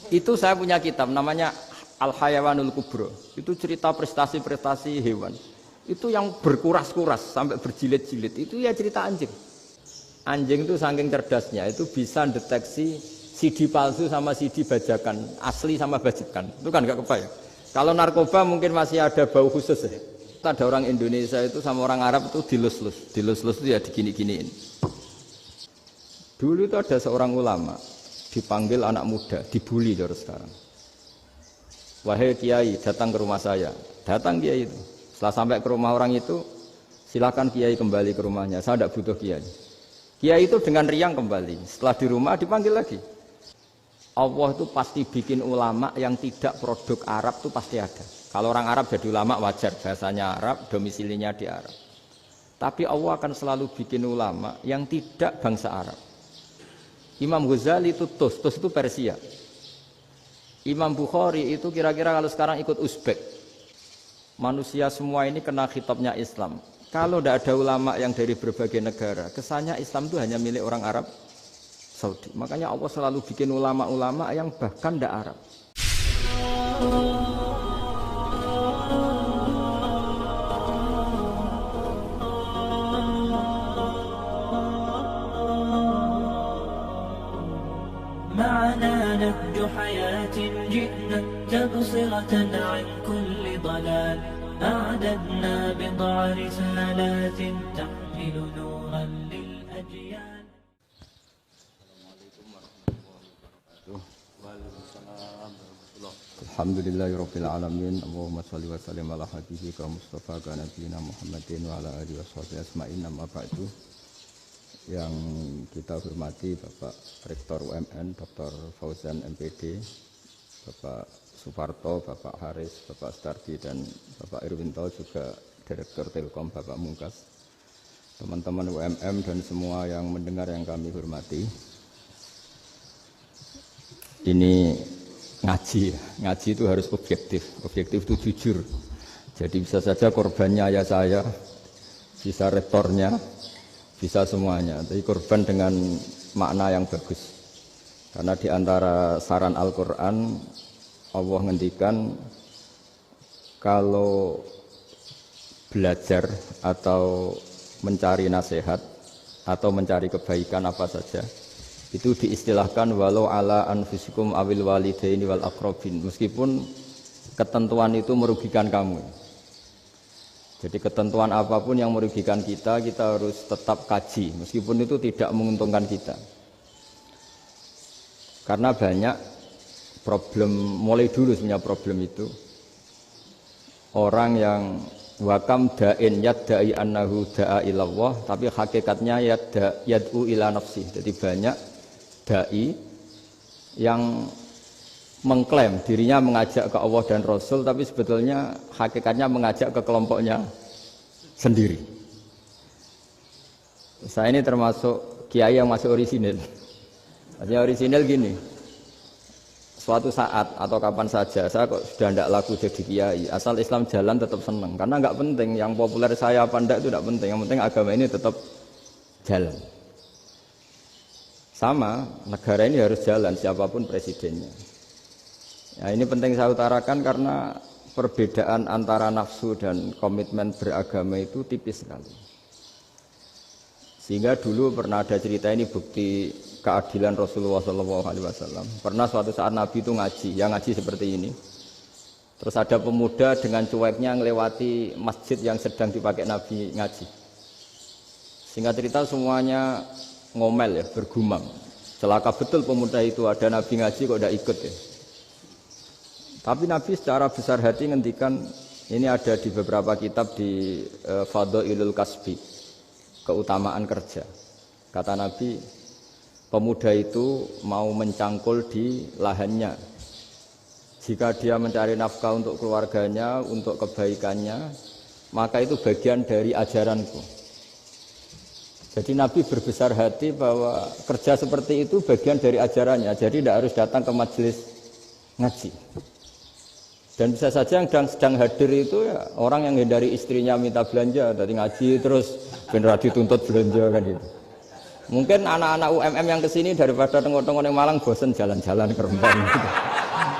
Itu saya punya kitab namanya Al-Hayawanul Kubro. Itu cerita prestasi-prestasi hewan. Itu yang berkuras-kuras sampai berjilid-jilid. Itu ya cerita anjing. Anjing itu saking cerdasnya itu bisa deteksi CD palsu sama CD bajakan, asli sama bajakan. Itu kan nggak kebayang. Kalau narkoba mungkin masih ada bau khusus ya. Ada orang Indonesia itu sama orang Arab itu dilus-lus. Dilus-lus itu ya digini-giniin. Dulu itu ada seorang ulama dipanggil anak muda, dibully dari sekarang. Wahai kiai, datang ke rumah saya. Datang kiai itu. Setelah sampai ke rumah orang itu, silakan kiai kembali ke rumahnya. Saya tidak butuh kiai. Kiai itu dengan riang kembali. Setelah di rumah dipanggil lagi. Allah itu pasti bikin ulama yang tidak produk Arab itu pasti ada. Kalau orang Arab jadi ulama wajar, bahasanya Arab, domisilinya di Arab. Tapi Allah akan selalu bikin ulama yang tidak bangsa Arab. Imam Ghazali itu Tus itu Persia. Imam Bukhari itu kira-kira kalau sekarang ikut Uzbek. Manusia semua ini kena khitabnya Islam. Kalau tidak ada ulama yang dari berbagai negara, kesannya Islam itu hanya milik orang Arab Saudi. Makanya Allah selalu bikin ulama-ulama yang bahkan tidak Arab. معنا نهج حياة جئنا تبصرة عن كل ضلال أعددنا بضع رسالات تحمل نورا للأجيال. Alhamdulillahirabbil alamin. Allahumma shalli wa sallim ala habibika Mustafa ka nabiyina Muhammadin wa ala alihi washabihi ajmain. Amma ba'du. Yang kita hormati Bapak Rektor UMN, Dr. Fauzan MPD, Bapak Suparto, Bapak Haris, Bapak Stardi, dan Bapak Irwinto, juga Direktur Telkom, Bapak Mungkas, teman-teman UMM dan semua yang mendengar yang kami hormati. Ini ngaji itu harus objektif itu jujur. Jadi bisa saja korbannya ayah saya, bisa rektornya, bisa semuanya, tapi korban dengan makna yang bagus. Karena di antara saran Al-Quran, Allah ngendikan kalau belajar atau mencari nasihat atau mencari kebaikan apa saja, itu diistilahkan walau ala anfusikum awil walidaini wal aqrabin, meskipun ketentuan itu merugikan kamu. Jadi ketentuan apapun yang merugikan kita, kita harus tetap kaji, meskipun itu tidak menguntungkan kita. Karena banyak problem, mulai dulu sebenarnya problem itu. Orang yang wakam da'in yadda'i annahu da'a ilallah, tapi hakikatnya yad'u ila nafsih. Jadi banyak da'i yang mengklaim dirinya mengajak ke Allah dan Rasul, tapi sebetulnya hakikatnya mengajak ke kelompoknya sendiri. Saya ini termasuk kiai yang masih orisinil. Maksudnya orisinil gini, suatu saat atau kapan saja saya kok sudah tidak laku jadi kiai, asal Islam jalan tetap senang. Karena nggak penting yang populer saya apa enggak, itu tidak penting. Yang penting agama ini tetap jalan. Sama, negara ini harus jalan siapapun presidennya. Ya, ini penting saya utarakan karena perbedaan antara nafsu dan komitmen beragama itu tipis sekali. Sehingga dulu pernah ada cerita, ini bukti keadilan Rasulullah SAW. Pernah suatu saat Nabi itu ngaji, yang ngaji seperti ini. Terus ada pemuda dengan cueknya ngelewati masjid yang sedang dipakai Nabi ngaji. Sehingga cerita semuanya ngomel ya, bergumam. Celaka betul pemuda itu, ada Nabi ngaji kok tidak ikut ya. Tapi Nabi secara besar hati ngendikan, ini ada di beberapa kitab di Fadhailul Kasbi, keutamaan kerja. Kata Nabi, pemuda itu mau mencangkul di lahannya. Jika dia mencari nafkah untuk keluarganya, untuk kebaikannya, maka itu bagian dari ajaranku. Jadi Nabi berbesar hati bahwa kerja seperti itu bagian dari ajarannya. Jadi tidak harus datang ke majelis ngaji. Dan bisa saja yang sedang hadir itu ya orang yang hindari istrinya minta belanja, dari ngaji terus benar dituntut belanja kan gitu. Mungkin anak-anak UMM yang kesini daripada tengok-tengok yang Malang bosen jalan-jalan ke Rembang gitu.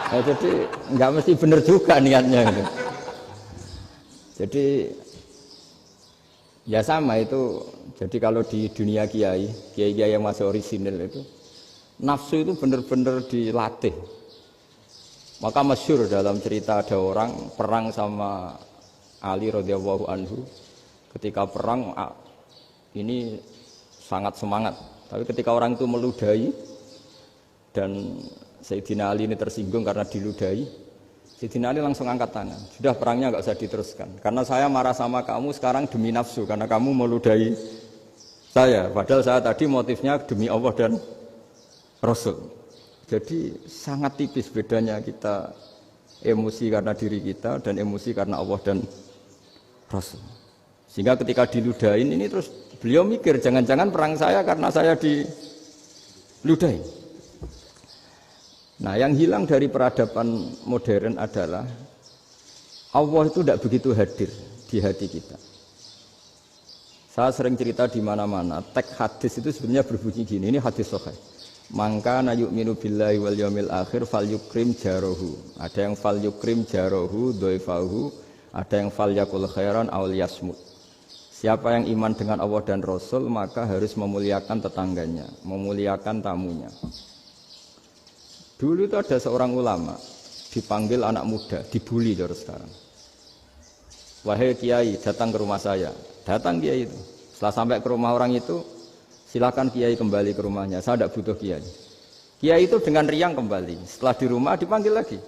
Nah, jadi nggak mesti benar juga niatnya gitu. Jadi ya sama itu. Jadi kalau di dunia kiai yang masih orisinil itu nafsu itu benar-benar dilatih. Maka masyhur dalam cerita ada orang perang sama Ali radhiyallahu anhu. Ketika perang ini sangat semangat. Tapi ketika orang itu meludahi dan Sayyidina Ali ini tersinggung karena diludahi, Sayyidina Ali langsung angkat tangan. Sudah perangnya nggak usah diteruskan. Karena saya marah sama kamu sekarang demi nafsu karena kamu meludahi saya. Padahal saya tadi motifnya demi Allah dan Rasul. Jadi sangat tipis bedanya kita emosi karena diri kita dan emosi karena Allah dan Rasul. Sehingga ketika diludahin ini terus beliau mikir jangan-jangan perang saya karena saya diludahin. Nah yang hilang dari peradaban modern adalah Allah itu tidak begitu hadir di hati kita. Saya sering cerita di mana-mana, teks hadis itu sebenarnya berbunyi gini, ini hadis sahih. Mangka na yu'minu billahi wal yaumil akhir falyukrim jarahu. Ada yang falyukrim jarahu dhaifahu, ada yang falyakul khairan aw liyasmut. Siapa yang iman dengan Allah dan Rasul maka harus memuliakan tetangganya, memuliakan tamunya. Dulu itu ada seorang ulama dipanggil anak muda, dibully dari sekarang. Wahai kiai, datang ke rumah saya. Datang kiai itu. Setelah sampai ke rumah orang itu, silakan kiai kembali ke rumahnya. Saya tidak butuh kiai. Kiai itu dengan riang kembali. Setelah di rumah dipanggil lagi.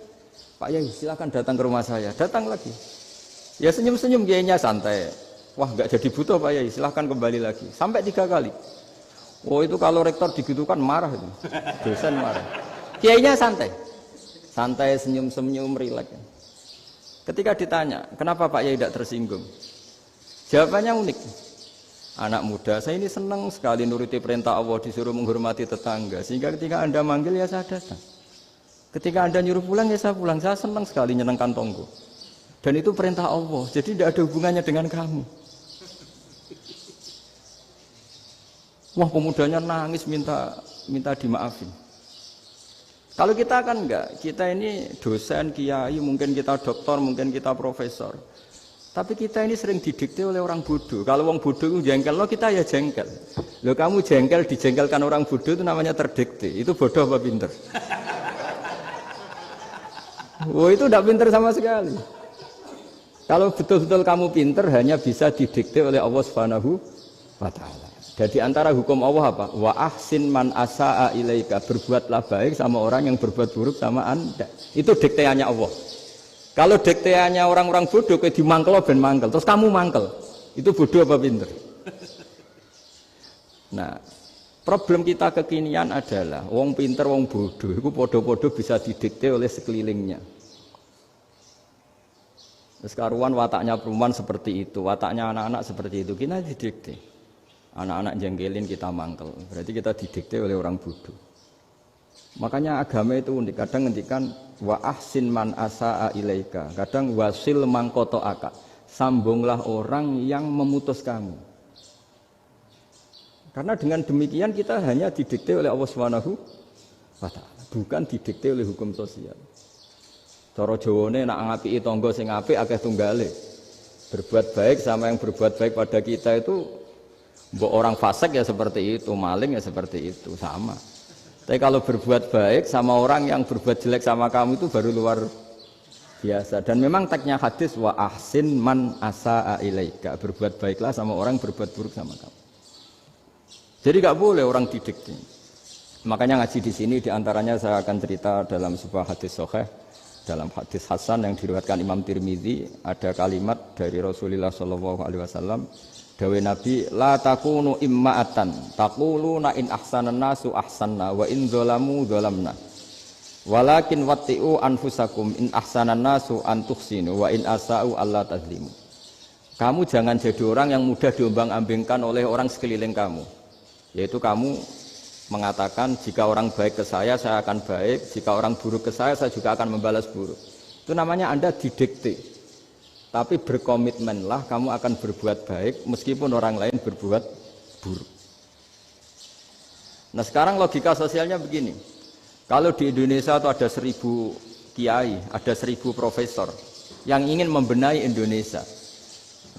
Pak Yai, silakan datang ke rumah saya. Datang lagi. Ya senyum-senyum kiainya santai. Wah, nggak jadi butuh Pak Yai. Silakan kembali lagi. Sampai 3 kali. Oh itu kalau rektor digitukan marah itu. Dosen marah. Kiainya santai. Santai, senyum-senyum, rileks. Ketika ditanya, kenapa Pak Yai tidak tersinggung? Jawabannya unik. Anak muda, saya ini senang sekali nuruti perintah Allah, disuruh menghormati tetangga. Sehingga ketika Anda manggil, ya saya datang. Ketika Anda nyuruh pulang, ya saya pulang. Saya senang sekali nyenangkan tonggo. Dan itu perintah Allah, jadi tidak ada hubungannya dengan kamu. Wah, pemudanya nangis minta dimaafin. Kalau kita kan enggak, kita ini dosen, kiai, mungkin kita doktor, mungkin kita profesor. Tapi kita ini sering didikte oleh orang bodoh. Kalau orang bodoh itu jengkel, lo kita ya jengkel. Lo kamu jengkel, dijengkelkan orang bodoh itu namanya terdikte. Itu bodoh apa pinter? Oh itu tidak pinter sama sekali. Kalau betul-betul kamu pinter, hanya bisa didikte oleh Allah Subhanahu wa Ta'ala. Jadi antara hukum Allah apa? Wa ahsin man asa'a ilaika. Berbuatlah baik sama orang yang berbuat buruk sama Anda. Itu dikteannya Allah. Kalau dikteannya orang-orang bodoh kayak dimangkel ben mangkel, terus kamu mangkel. Itu bodoh apa pinter? Nah, problem kita kekinian adalah wong pinter, wong bodoh itu podo-podo bisa didikte oleh sekelilingnya. Terus karuan wataknya perempuan seperti itu, wataknya anak-anak seperti itu, kita didikte. Anak-anak jengkelin kita mangkel, berarti kita didikte oleh orang bodoh. Makanya agama itu unik, kadang ngendikan wa ahsin man asa'a ilaika, kadang wasil man qata'aka, sambunglah orang yang memutus kamu. Karena dengan demikian kita hanya didikte oleh Allah Subhanahu wa Ta'ala, bukan didikte oleh hukum sosial. Cara Jawane nak ngapiki tangga sing apik akeh tunggale. Berbuat baik sama yang berbuat baik pada kita itu, mbok orang fasik ya seperti itu, maling ya seperti itu, sama. Tapi kalau berbuat baik sama orang yang berbuat jelek sama kamu itu baru luar biasa. Dan memang teksnya hadis wa ahsin man asa'a ilaika. Berbuat baiklah sama orang berbuat buruk sama kamu. Jadi nggak boleh orang didikte. Makanya ngaji di sini diantaranya saya akan cerita dalam sebuah hadis sahih, dalam hadis hasan yang diriwayatkan Imam Tirmidzi ada kalimat dari Rasulullah SAW. Dawe Nabi, la takunu imma'atan, taquluna in ahsanan nasu ahsanna, wa in zolamu zolamna. Walakin watti'u anfusakum in ahsanan nasu antuhsinu, wa in asa'u alla tazlimu. Kamu jangan jadi orang yang mudah diombang-ambingkan oleh orang sekeliling kamu. Yaitu kamu mengatakan, jika orang baik ke saya akan baik, jika orang buruk ke saya juga akan membalas buruk. Itu namanya Anda didikte. Tapi berkomitmenlah kamu akan berbuat baik meskipun orang lain berbuat buruk. Nah sekarang logika sosialnya begini. Kalau di Indonesia itu ada 1000 kiai, ada 1000 profesor yang ingin membenahi Indonesia.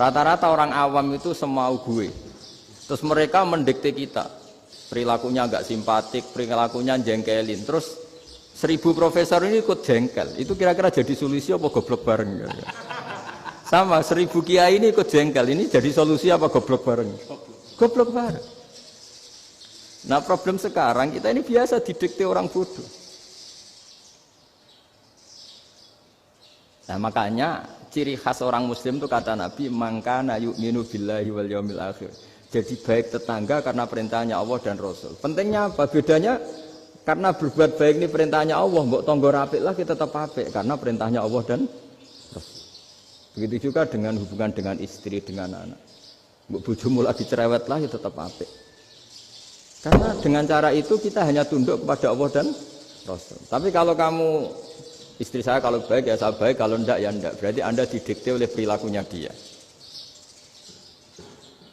Rata-rata orang awam itu semau gue. Terus mereka mendikte kita. Perilakunya agak simpatik, perilakunya jengkelin. Terus 1000 profesor ini ikut jengkel. Itu kira-kira jadi solusi apa goblok bareng? Sama 1000 kiai ini ikut jengkel. Ini jadi solusi apa goblok bareng? Goblok bareng. Nah problem sekarang kita ini biasa didikte orang bodoh. Nah makanya ciri khas orang muslim itu kata Nabi mangkana yu'minu billahi wal yaumil akhir. Jadi baik tetangga karena perintahnya Allah dan Rasul. Pentingnya apa? Bedanya karena berbuat baik ini perintahnya Allah, mbok tonggo apik lah kita tetap apik karena perintahnya Allah dan Rasul. Begitu juga dengan hubungan dengan istri, dengan anak. Mbok bojomu lagi cerewet lah ya tetap apik. Karena dengan cara itu kita hanya tunduk kepada Allah dan Rasul. Tapi kalau kamu, istri saya kalau baik ya saya baik, kalau enggak ya enggak. Berarti Anda didikte oleh perilakunya dia.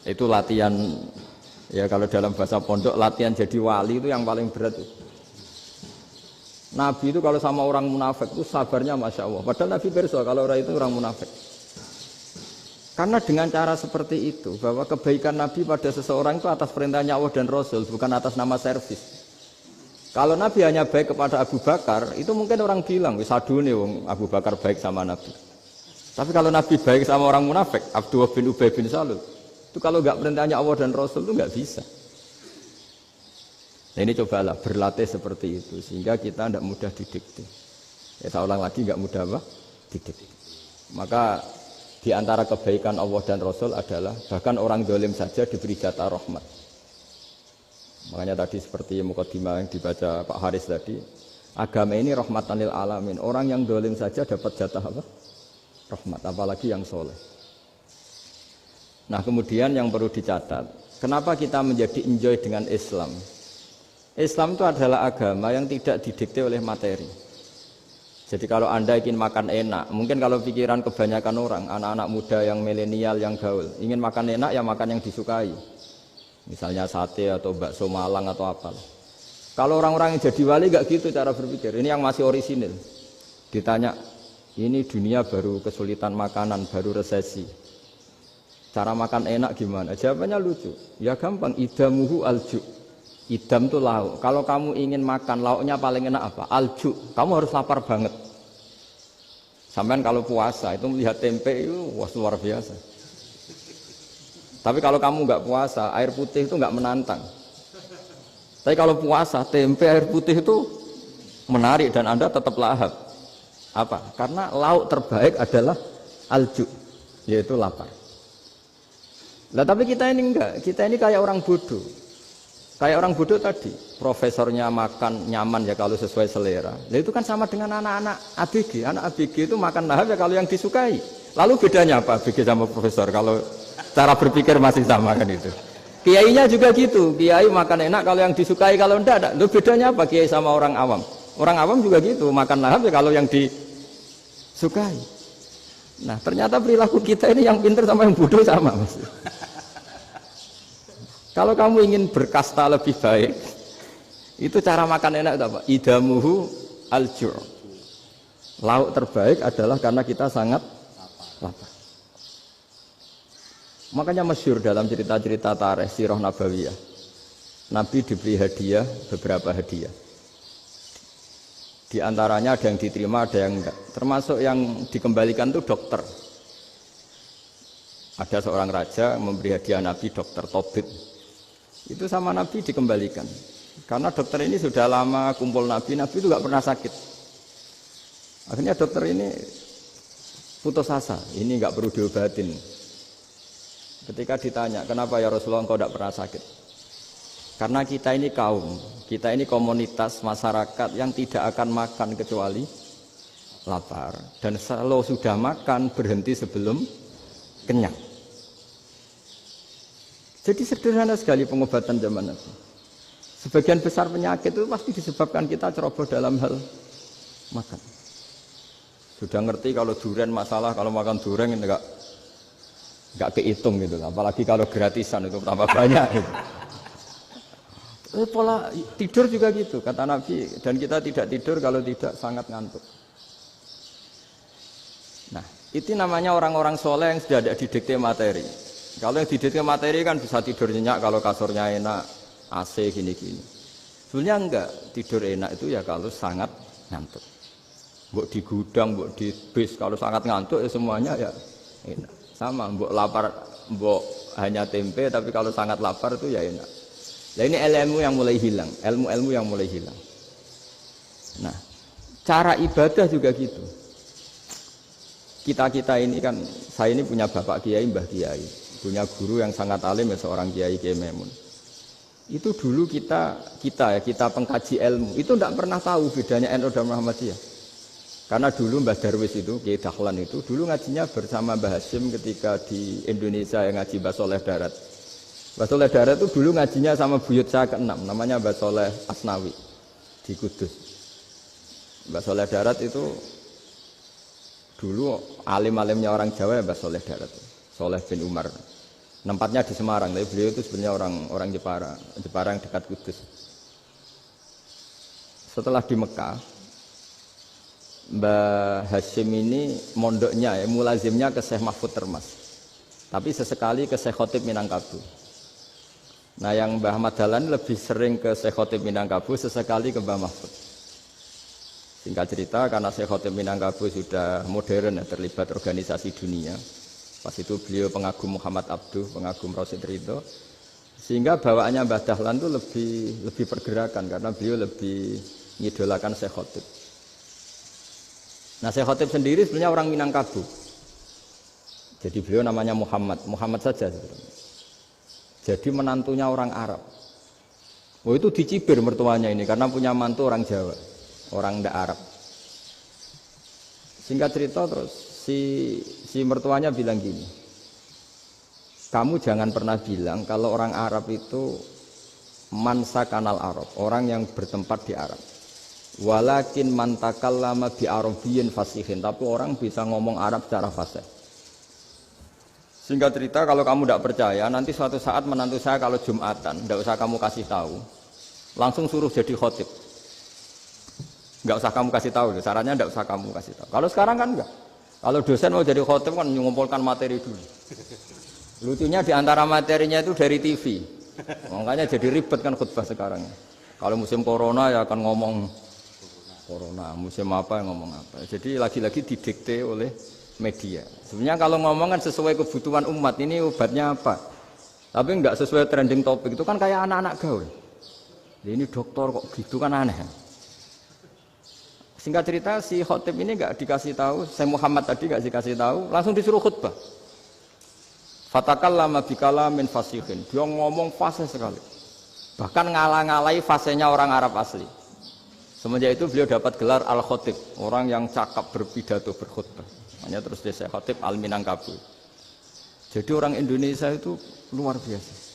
Itu latihan, ya kalau dalam bahasa pondok, latihan jadi wali itu yang paling berat. Nabi itu kalau sama orang munafik itu sabarnya Masya Allah. Padahal Nabi berso kalau orang itu orang munafik. Karena dengan cara seperti itu, bahwa kebaikan Nabi pada seseorang itu atas perintahnya Allah dan Rasul, bukan atas nama servis. Kalau Nabi hanya baik kepada Abu Bakar, itu mungkin orang bilang, wisadune wong Abu Bakar baik sama Nabi. Tapi kalau Nabi baik sama orang munafik, Abdullah bin Ubay bin Salul, itu kalau nggak perintahnya Allah dan Rasul itu nggak bisa. Nah ini cobalah berlatih seperti itu, sehingga kita tidak mudah didikte. Ya saya ulang lagi, nggak mudah apa? Didikte. Maka di antara kebaikan Allah dan Rasul adalah bahkan orang dolim saja diberi jatah rahmat. Makanya tadi seperti mukadimah yang dibaca Pak Haris tadi, agama ini rahmatan lil alamin. Orang yang dolim saja dapat jatah apa? Rahmat, apalagi yang soleh. Nah kemudian yang perlu dicatat, kenapa kita menjadi enjoy dengan Islam? Islam itu adalah agama yang tidak didikte oleh materi. Jadi kalau Anda ingin makan enak, mungkin kalau pikiran kebanyakan orang, anak-anak muda yang milenial, yang gaul, ingin makan enak ya makan yang disukai. Misalnya sate atau bakso Malang atau apa. Kalau orang-orang yang jadi wali nggak gitu cara berpikir. Ini yang masih orisinil. Ditanya, ini dunia baru kesulitan makanan, baru resesi. Cara makan enak gimana? Jawabannya lucu. Ya gampang, idamuhu alju. Idam itu lauk. Kalau kamu ingin makan lauknya paling enak apa? Alju. Kamu harus lapar banget. Sampai kalau puasa itu melihat tempe itu wah luar biasa. Tapi kalau kamu nggak puasa, air putih itu nggak menantang. Tapi kalau puasa, tempe air putih itu menarik dan Anda tetap lahap. Apa? Karena lauk terbaik adalah alju, yaitu lapar. Nah tapi kita ini enggak. Kita ini kayak orang bodoh. Kayak orang bodoh tadi, profesornya makan nyaman ya kalau sesuai selera. Nah itu kan sama dengan anak-anak ABG. Anak ABG itu makan lahap ya kalau yang disukai. Lalu bedanya apa ABG sama profesor? Kalau cara berpikir masih sama kan itu. Kiainya juga gitu. Kiai makan enak kalau yang disukai, kalau enggak. Lalu bedanya apa kiai sama orang awam? Orang awam juga gitu, makan lahap ya kalau yang disukai. Nah ternyata perilaku kita ini yang pintar sama yang bodoh sama Mas. Kalau kamu ingin berkasta lebih baik, itu cara makan enak itu apa? Idamuhu al-ju'. Lauk terbaik adalah karena kita sangat lapar. Makanya masyhur dalam cerita-cerita tarikh sirah nabawiyah. Nabi diberi hadiah, beberapa hadiah. Di antaranya ada yang diterima, ada yang enggak. Termasuk yang dikembalikan itu dokter. Ada seorang raja memberi hadiah Nabi dokter Tobit. Itu sama Nabi dikembalikan. Karena dokter ini sudah lama kumpul Nabi itu nggak pernah sakit. Akhirnya dokter ini putus asa, ini nggak perlu diobatin. Ketika ditanya, kenapa ya Rasulullah engkau tidak pernah sakit? Karena kita ini kaum, kita ini komunitas masyarakat yang tidak akan makan kecuali lapar. Dan kalau sudah makan berhenti sebelum kenyang. Jadi sederhana sekali pengobatan zaman Nabi. Sebagian besar penyakit itu pasti disebabkan kita ceroboh dalam hal makan. Sudah ngerti kalau durian masalah, kalau makan durian enggak kehitung gitu. Apalagi kalau gratisan itu tambah banyak gitu. Pola tidur juga gitu, kata Nabi. Dan kita tidak tidur kalau tidak sangat ngantuk. Nah, itu namanya orang-orang soleh yang sudah ada didikte materi. Kalau yang didikte materi kan bisa tidur nyenyak kalau kasurnya enak, AC gini-gini. Sebenarnya enggak, tidur enak itu ya kalau sangat ngantuk. Mbok di gudang, mbok di bis, kalau sangat ngantuk ya semuanya ya enak. Sama, mbok lapar, mbok hanya tempe, tapi kalau sangat lapar itu ya enak. Nah ini ilmu yang mulai hilang, ilmu-ilmu yang mulai hilang. Nah, cara ibadah juga gitu. Kita ini kan, saya ini punya bapak kiai, mbah kiai, punya guru yang sangat alim ya seorang kiai Kiai Memun. Itu dulu kita pengkaji ilmu, itu tidak pernah tahu bedanya NU dan Muhammadiyah. Karena dulu Mbah Darwis itu, Kiai Dahlan itu, dulu ngajinya bersama Mbah Hasyim ketika di Indonesia yang ngaji Mbah Soleh Darat. Mbah Soleh Darat itu dulu ngajinya sama buyut saya ke-6, namanya Mbah Soleh Asnawi di Kudus. Mbah Soleh Darat itu dulu alim-alimnya orang Jawa ya Mbah Soleh Darat, Soleh bin Umar. Tempatnya di Semarang, tapi beliau itu sebenarnya orang Jepara yang dekat Kudus. Setelah di Mekah, Mbah Hasyim ini mondoknya, mulazimnya ke Syekh Mahfud Termas. Tapi sesekali ke Syekh Khotib Minangkabau. Nah yang Mbah Ahmad Dahlan lebih sering ke Syekh Khotib Minangkabau, sesekali ke Mbah Mahfud. Singkat cerita, karena Syekh Khotib Minangkabau sudah modern, terlibat organisasi dunia. Pas itu beliau pengagum Muhammad Abduh, pengagum Rasid Ridho. Sehingga bawaannya Mbah Dahlan itu lebih pergerakan, karena beliau lebih mengidolakan Syekh Khotib. Nah Syekh Khotib sendiri sebenarnya orang Minangkabau. Jadi beliau namanya Muhammad saja sebenarnya. Jadi menantunya orang Arab. Oh itu dicibir mertuanya ini karena punya mantu orang Jawa, orang ndak Arab. Singkat cerita terus si mertuanya bilang gini, kamu jangan pernah bilang kalau orang Arab itu mansa kanal Arab, orang yang bertempat di Arab. Walakin man takallama bi arabiyyin fasihin, tapi orang bisa ngomong Arab secara fasih. Singkat cerita, kalau kamu tidak percaya, nanti suatu saat menantu saya kalau Jumatan, tidak usah kamu kasih tahu, langsung suruh jadi khotib. Nggak usah kamu kasih tahu, sarannya tidak usah kamu kasih tahu. Kalau sekarang kan enggak. Kalau dosen mau jadi khotib kan mengumpulkan materi dulu. Lucunya di antara materinya itu dari TV, makanya jadi ribet kan khutbah sekarang. Kalau musim corona ya akan ngomong corona, musim apa yang ngomong apa. Jadi lagi-lagi didikte oleh media. Sebenarnya kalau ngomong kan sesuai kebutuhan umat, ini obatnya apa. Tapi enggak sesuai trending topik, itu kan kayak anak-anak gaul. Ini dokter kok gitu kan aneh. Singkat cerita si khotib ini enggak dikasih tahu, saya Muhammad tadi enggak dikasih tahu, langsung disuruh khutbah. Fatakallama bikalamin fasihin. Dia ngomong fasih sekali. Bahkan ngalah-ngalahi fasihnya orang Arab asli. Semenjak itu beliau dapat gelar Al-Khotib, orang yang cakap berpidato berkhutbah. Hanya terus desa Khotib Al-Minangkabau. Jadi orang Indonesia itu luar biasa.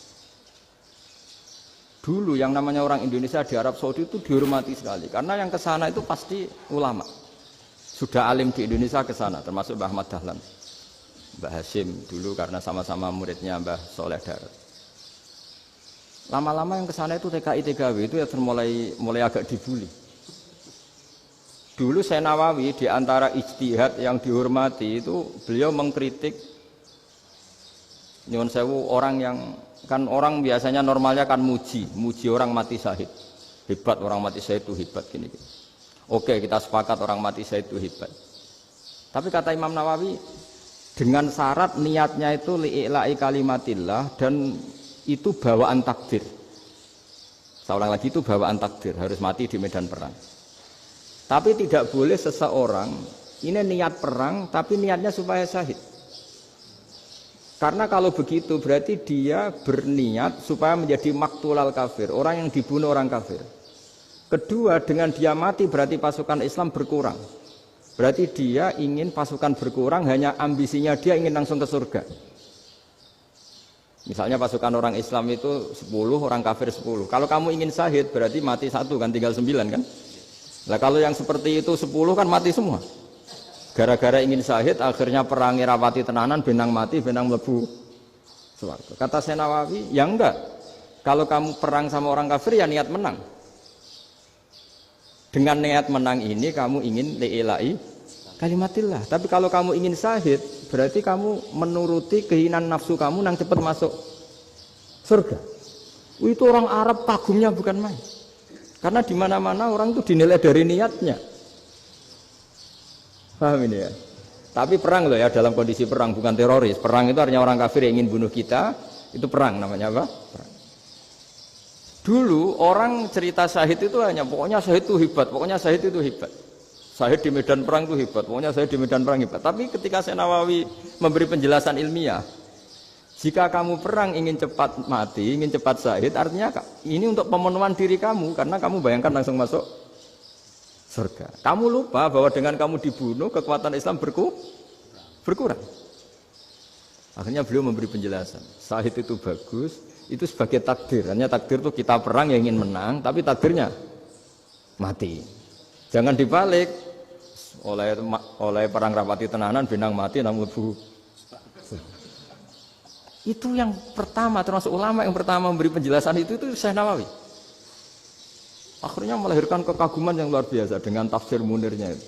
Dulu yang namanya orang Indonesia di Arab Saudi itu dihormati sekali, karena yang ke sana itu pasti ulama. Sudah alim di Indonesia ke sana, termasuk Mbah Ahmad Dahlan, Mbah Hasyim dulu karena sama-sama muridnya Mbah Soleh Darat. Lama-lama yang ke sana itu TKI TKW itu ya mulai agak dibully. Dulu Syekh Nawawi di antara ijtihad yang dihormati itu beliau mengkritik nyuwun sewu orang yang kan orang biasanya normalnya kan muji orang mati syahid. Hebat orang mati syahid itu hebat gini. Oke, kita sepakat orang mati syahid itu hebat. Tapi kata Imam Nawawi dengan syarat niatnya itu li'ila'i kalimatillah dan itu bawaan takdir. Saya ulang lagi, itu bawaan takdir, harus mati di medan perang. Tapi tidak boleh seseorang ini niat perang tapi niatnya supaya syahid. Karena kalau begitu berarti dia berniat supaya menjadi maktulal kafir, orang yang dibunuh orang kafir. Kedua, dengan dia mati berarti pasukan Islam berkurang. Berarti dia ingin pasukan berkurang, hanya ambisinya dia ingin langsung ke surga. Misalnya pasukan orang Islam itu 10, orang kafir 10. Kalau kamu ingin syahid berarti mati 1 kan, tinggal 9 kan. Nah kalau yang seperti itu 10 kan mati semua. Gara-gara ingin syahid akhirnya perangi rapati tenanan, benang mati, benang mlebu swarga. Kata Syekh Nawawi, ya enggak. Kalau kamu perang sama orang kafir ya niat menang. Dengan niat menang ini kamu ingin li'ila'i kalimatillah. Tapi kalau kamu ingin syahid, berarti kamu menuruti keinginan nafsu kamu nang cepat masuk surga. Itu orang Arab kagumnya bukan main. Karena di mana-mana orang itu dinilai dari niatnya. Paham ini ya? Tapi perang loh ya, dalam kondisi perang, bukan teroris. Perang itu artinya orang kafir yang ingin bunuh kita, itu perang namanya apa? Perang. Dulu orang cerita syahid itu hanya pokoknya syahid itu hebat, pokoknya syahid itu hebat. Syahid di medan perang itu hebat, pokoknya syahid di medan perang hebat. Tapi ketika Syekh Nawawi memberi penjelasan ilmiah, jika kamu perang ingin cepat mati, ingin cepat syahid, artinya ini untuk pemenuhan diri kamu, karena kamu bayangkan langsung masuk surga. Kamu lupa bahwa dengan kamu dibunuh, kekuatan Islam berkurang. Akhirnya beliau memberi penjelasan, syahid itu bagus, itu sebagai takdir. Hanya takdir itu kita perang yang ingin menang, tapi takdirnya mati. Jangan dibalik, oleh perang rapati tenanan, benang mati namun bu. Itu yang pertama, termasuk ulama yang pertama memberi penjelasan itu Syekh Nawawi. Akhirnya melahirkan kekaguman yang luar biasa dengan tafsir Munirnya itu.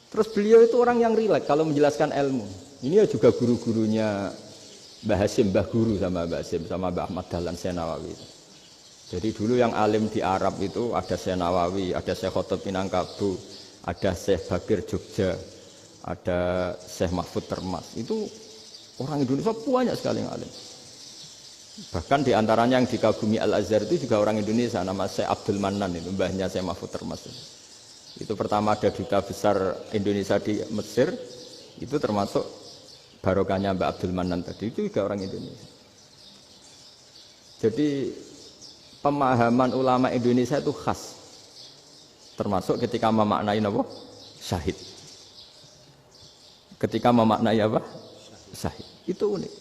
Terus beliau itu orang yang rileks kalau menjelaskan ilmu. Ini ya juga guru-gurunya Mbah Hasyim, Mbah Guru sama Mbah Hasyim, sama Mbah Ahmad Dahlan Syekh Nawawi itu. Jadi dulu yang alim di Arab itu ada Syekh Nawawi, ada Syekh Khotib Minangkabau, ada Syekh Bakir Jogja, ada Syekh Mahfud Termas. Itu orang Indonesia banyak sekali yang alim. Bahkan diantaranya yang dikagumi Al-Azhar itu juga orang Indonesia, nama Syekh Abdul Manan, itu mbahnya Syekh Mahfud Termas. Itu pertama ada duta besar Indonesia di Mesir, itu termasuk barokahnya Mbak Abdul Manan tadi, itu juga orang Indonesia. Jadi pemahaman ulama Indonesia itu khas, termasuk ketika memaknai apa? Syahid. Ketika memaknai apa? Syahid. Itu unik.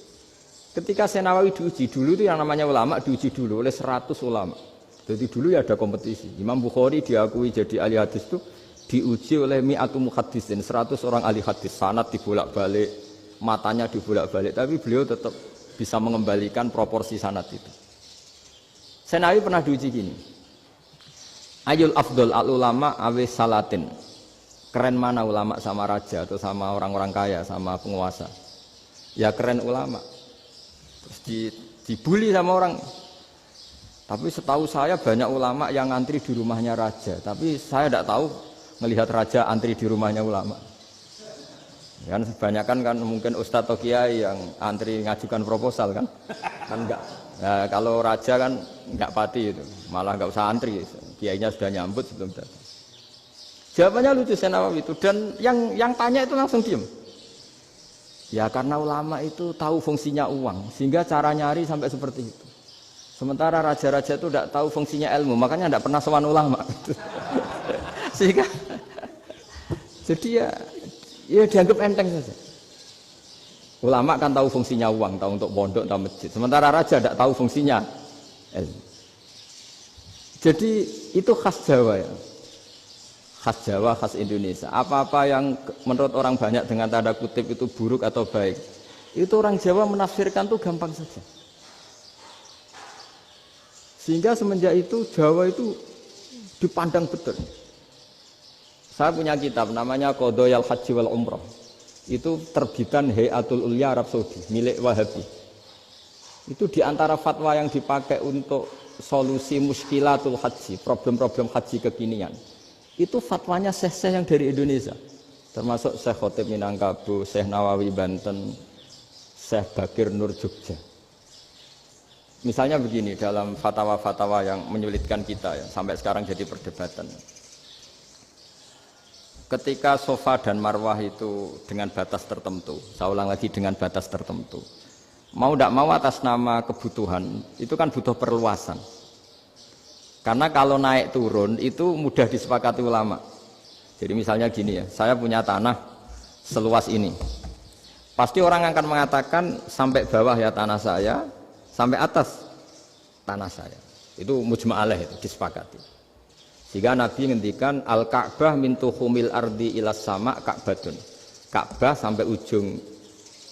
Ketika Syekh Nawawi diuji dulu itu yang namanya ulama diuji dulu oleh 100 ulama. Jadi dulu ya ada kompetisi. Imam Bukhari diakui jadi ahli hadis itu diuji oleh mi'atu muhaddisin, 100 orang ahli hadis, sanad dibolak-balik, matanya dibolak-balik, tapi beliau tetap bisa mengembalikan proporsi sanad itu. Syekh Nawawi pernah diuji gini. Ayul afdol al ulama awe salatin. Keren mana ulama sama raja atau sama orang-orang kaya, sama penguasa? Ya keren ulama. Terus dibully sama orang. Tapi setahu saya banyak ulama yang antri di rumahnya raja. Tapi saya tidak tahu melihat raja antri di rumahnya ulama. Kan kebanyakan kan mungkin ustadz atau kiai yang antri ngajukan proposal kan enggak. Nah, kalau raja kan enggak pati itu, malah enggak usah antri, kiainya sudah nyambut sebelum datang. Jawabannya lucu Syekh Nawawi itu, dan yang tanya itu langsung diem. Ya karena ulama itu tahu fungsinya uang, sehingga cara nyari sampai seperti itu. Sementara raja-raja itu tidak tahu fungsinya ilmu, makanya tidak pernah sowan ulama. Sehingga jadi ya dianggap enteng saja. Ulama kan tahu fungsinya uang, tahu untuk pondok, tahu masjid. Sementara raja tidak tahu fungsinya ilmu. Jadi itu khas Jawa ya. Khas Jawa, khas Indonesia. Apa-apa yang menurut orang banyak dengan tanda kutip itu buruk atau baik, itu orang Jawa menafsirkan tuh gampang saja. Sehingga semenjak itu Jawa itu dipandang betul. Saya punya kitab namanya Qadhayal Haji wal Umrah. Itu terbitan Hayatul Ulya Arab Saudi, milik Wahabi. Itu diantara fatwa yang dipakai untuk solusi muskilatul haji, problem-problem haji kekinian. Itu fatwanya syekh-syekh yang dari Indonesia, termasuk Syekh Khotib Minangkabau, Syekh Nawawi Banten, Syekh Bakir Nur Jogja. Misalnya begini, dalam fatwa-fatwa yang menyulitkan kita ya, sampai sekarang jadi perdebatan. Ketika Safa dan Marwah itu dengan batas tertentu, saya ulang lagi dengan batas tertentu, mau tidak mau atas nama kebutuhan, itu kan butuh perluasan. Karena kalau naik turun itu mudah disepakati ulama. Jadi misalnya gini ya, saya punya tanah seluas ini. Pasti orang akan mengatakan sampai bawah ya tanah saya, sampai atas tanah saya. Itu mujma' alaih, itu disepakati. Sehingga Nabi ngendikan al-Ka'bah min tuhumil ardi ilas sama Ka'batun. Ka'bah sampai ujung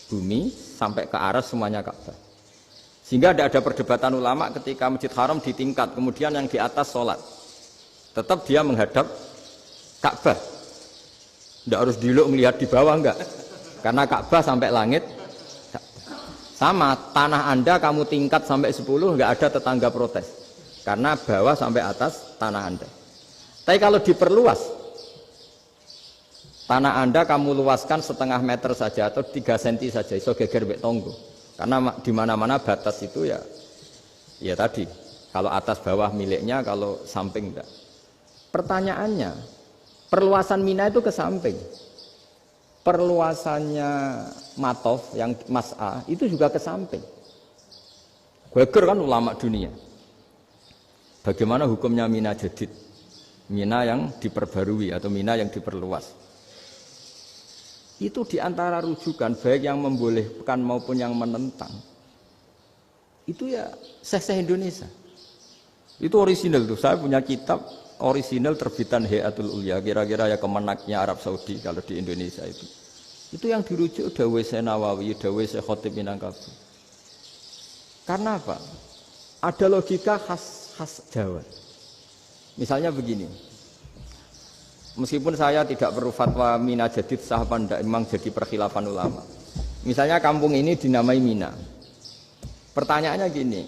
bumi, sampai ke aras semuanya Ka'bah. Sehingga tidak ada perdebatan ulama ketika Masjid Haram ditingkat, kemudian yang di atas sholat. Tetap dia menghadap Ka'bah. Tidak harus diluk melihat di bawah, enggak. Karena Ka'bah sampai langit. Sama, tanah Anda kamu tingkat sampai 10, enggak ada tetangga protes. Karena bawah sampai atas tanah Anda. Tapi kalau diperluas, tanah Anda kamu luaskan setengah meter saja atau 3 cm saja, iso geger mbek tonggo. Karena di mana-mana batas itu ya tadi. Kalau atas bawah miliknya, kalau samping enggak. Pertanyaannya, perluasan Mina itu ke samping. Perluasannya Matof yang Mas'a itu juga ke samping. Geger kan ulama dunia. Bagaimana hukumnya Mina Jadid? Mina yang diperbarui atau Mina yang diperluas. Itu diantara rujukan baik yang membolehkan maupun yang menentang. Itu ya Syekh Indonesia. Itu orisinal tuh. Saya punya kitab orisinal terbitan Hayatul Ulya, kira-kira ya kemenaknya Arab Saudi kalau di Indonesia itu. Itu yang dirujuk dawuh Syekh Nawawi, dawuh Syekh Khatib Minangkabau. Karena apa? Ada logika khas Jawa. Misalnya begini. Meskipun saya tidak perlu fatwa Mina Jadid sah apa enggak, memang jadi perkhilafan ulama. Misalnya kampung ini dinamai Mina. Pertanyaannya gini,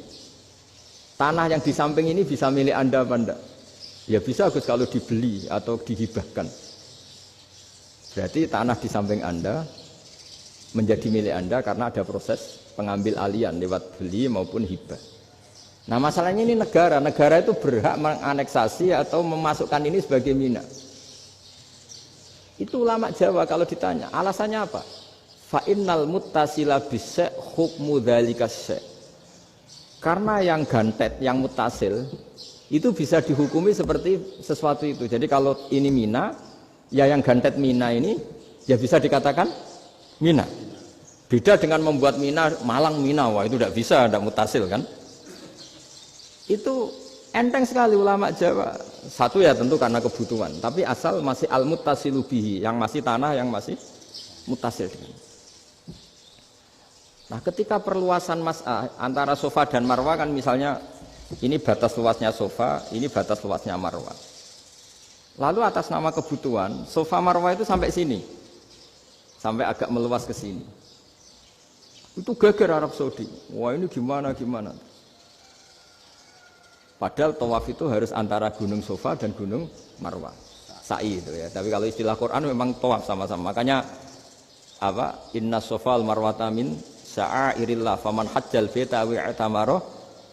tanah yang di samping ini bisa milik Anda apa enggak? Ya bisa Gus kalau dibeli atau dihibahkan. Berarti tanah di samping Anda menjadi milik Anda karena ada proses pengambil alian lewat beli maupun hibah. Nah masalahnya ini negara itu berhak menganeksasi atau memasukkan ini sebagai Mina. Itu ulama Jawa kalau ditanya, alasannya apa? Fa innal muttasila bis-syai' hukmu dzalika syai'. Karena yang gantet, yang mutasil itu bisa dihukumi seperti sesuatu itu. Jadi kalau ini Mina, ya yang gantet Mina ini ya bisa dikatakan Mina. Beda dengan membuat Mina Malang Mina, wah itu tidak bisa, tidak mutasil kan? Itu enteng sekali ulama Jawa. Satu ya tentu karena kebutuhan, tapi asal masih al-muttasilu bihi, yang masih tanah yang masih mutasil. Nah, ketika perluasan Mas'ah antara Sofa dan Marwah kan misalnya ini batas luasnya Sofa, ini batas luasnya Marwah. Lalu atas nama kebutuhan, Sofa Marwah itu sampai sini. Sampai agak meluas ke sini. Itu geger Arab Saudi. Wah, ini gimana? Padahal tawaf itu harus antara Gunung Sofa dan Gunung Marwah. Sa'i itu ya. Tapi kalau istilah Quran memang tawaf sama-sama. Makanya apa? Inna Sofa al-Marwata min sya'airillah faman hajjal baita wa i'tamara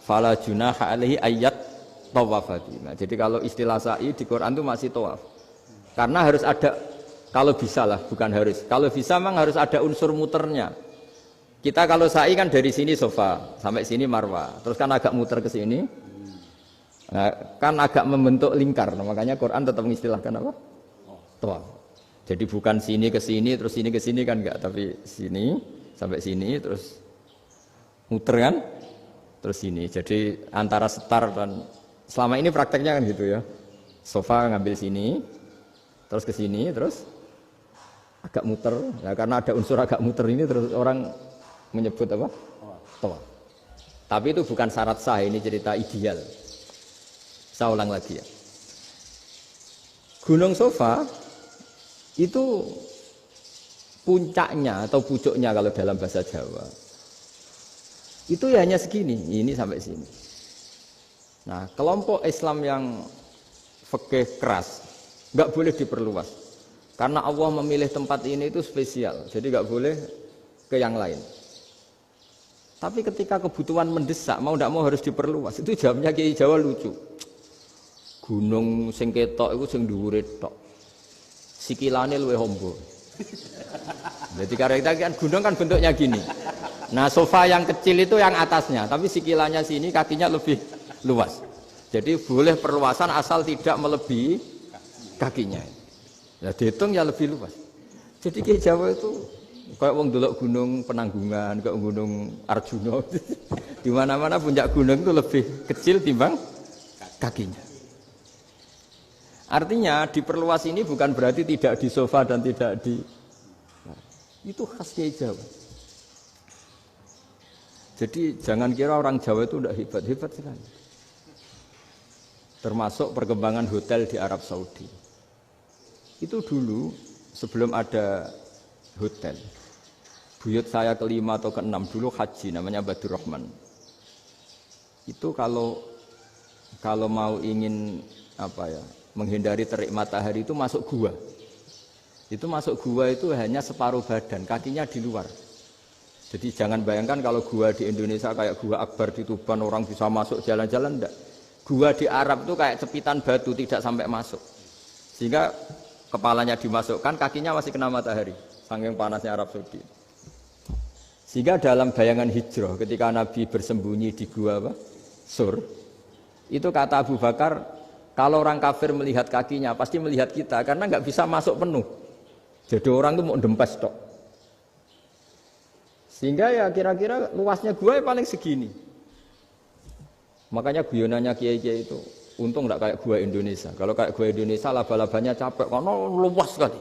fala junaha alaihi ayyat tawafa. Nah, jadi kalau istilah sa'i di Quran itu masih tawaf. Karena harus ada, kalau bisa lah, bukan harus. Kalau bisa memang harus ada unsur muternya. Kita kalau sa'i kan dari sini Sofa sampai sini Marwah. Terus kan agak muter ke sini. Nah, kan agak membentuk lingkar. Nah, makanya Quran tetap mengistilahkan apa? Tawaf. Jadi bukan sini ke sini terus sini ke sini kan enggak, tapi sini sampai sini terus muter kan terus sini. Jadi antara setar dan selama ini prakteknya kan gitu ya. Sofa ngambil sini terus ke sini terus agak muter. Nah, karena ada unsur agak muter ini terus orang menyebut apa? Tawaf. Tapi itu bukan syarat sah, ini cerita ideal. Saya ulang lagi ya. Gunung Sofa itu puncaknya atau pucuknya kalau dalam bahasa Jawa itu ya hanya segini, ini sampai sini. Nah, kelompok Islam yang fikih keras nggak boleh diperluas karena Allah memilih tempat ini itu spesial, jadi nggak boleh ke yang lain. Tapi ketika kebutuhan mendesak, mau tidak mau harus diperluas. Itu jawabnya Kiai Jawa lucu. Gunung sing ketok iku sing dhuwure tok. Sikilane luwih hombo. Jadi karena kan gunung kan bentuknya gini. Nah, Sofa yang kecil itu yang atasnya, tapi sikilannya sini kakinya lebih luas. Jadi boleh perluasan asal tidak melebihi kakinya. Ya dihitung ya lebih luas. Jadi Kiai Jawa itu kayak wong delok gunung Penanggungan, kayak gunung Arjuna. Di mana-mana puncak gunung itu lebih kecil timbang kakinya. Artinya diperluas ini bukan berarti tidak di Sofa dan tidak di... Nah, itu khas Kiai Jawa. Jadi jangan kira orang Jawa itu tidak hebat sekali. Termasuk perkembangan hotel di Arab Saudi. Itu dulu sebelum ada hotel. Buyut saya kelima atau keenam dulu haji namanya Badur Rahman. Itu kalau mau ingin menghindari terik matahari itu masuk gua. Itu masuk gua itu hanya separuh badan, kakinya di luar. Jadi jangan bayangkan kalau gua di Indonesia kayak gua Akbar di Tuban orang bisa masuk jalan-jalan, enggak. Gua di Arab itu kayak cepitan batu tidak sampai masuk. Sehingga kepalanya dimasukkan, kakinya masih kena matahari. Saking panasnya Arab Saudi. Sehingga dalam bayangan hijrah ketika Nabi bersembunyi di gua Sur, itu kata Abu Bakar, kalau orang kafir melihat kakinya pasti melihat kita karena nggak bisa masuk penuh. Jadi orang itu mau dempes tok. Sehingga ya kira-kira luasnya gua paling segini. Makanya guyonannya kiai-kiai itu untung nggak kayak gua Indonesia. Kalau kayak gua Indonesia laba-labanya capek karena luas sekali.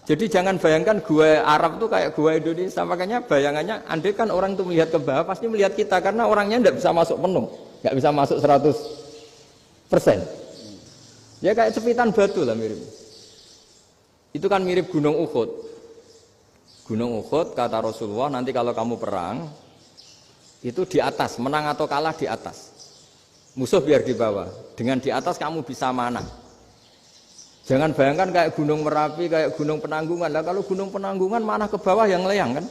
Jadi jangan bayangkan gua Arab tuh kayak gua Indonesia. Makanya bayangannya andai kan orang itu melihat ke bawah pasti melihat kita karena orangnya nggak bisa masuk penuh, nggak bisa masuk 100%. Ya kayak cepitan batu lah mirip. Itu kan mirip Gunung Uhud. Gunung Uhud kata Rasulullah nanti kalau kamu perang itu di atas, menang atau kalah di atas. Musuh biar di bawah. Dengan di atas kamu bisa manah. Jangan bayangkan kayak Gunung Merapi, kayak Gunung Penanggungan. Lah kalau Gunung Penanggungan mana ke bawah yang layang kan?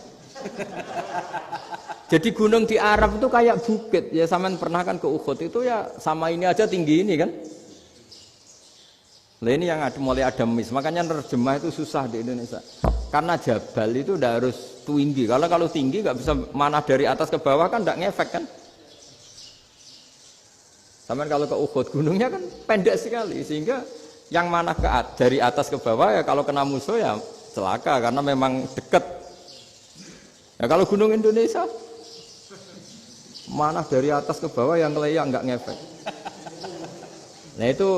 Jadi gunung di Arab itu kayak bukit. Ya sampean pernah kan ke Uhud itu ya sama ini aja tinggi ini kan? Lah ini yang mulai ada mis. Makanya nerjemah itu susah di Indonesia. Karena jabal itu udah harus tinggi. Kalau tinggi nggak bisa manah dari atas ke bawah kan nggak ngefek kan? Sampean kalau ke Uhud gunungnya kan pendek sekali sehingga yang mana dari atas ke bawah ya kalau kena musuh ya celaka karena memang dekat. Ya kalau gunung Indonesia mana dari atas ke bawah yang ngelayang nggak ngefek. Nah itu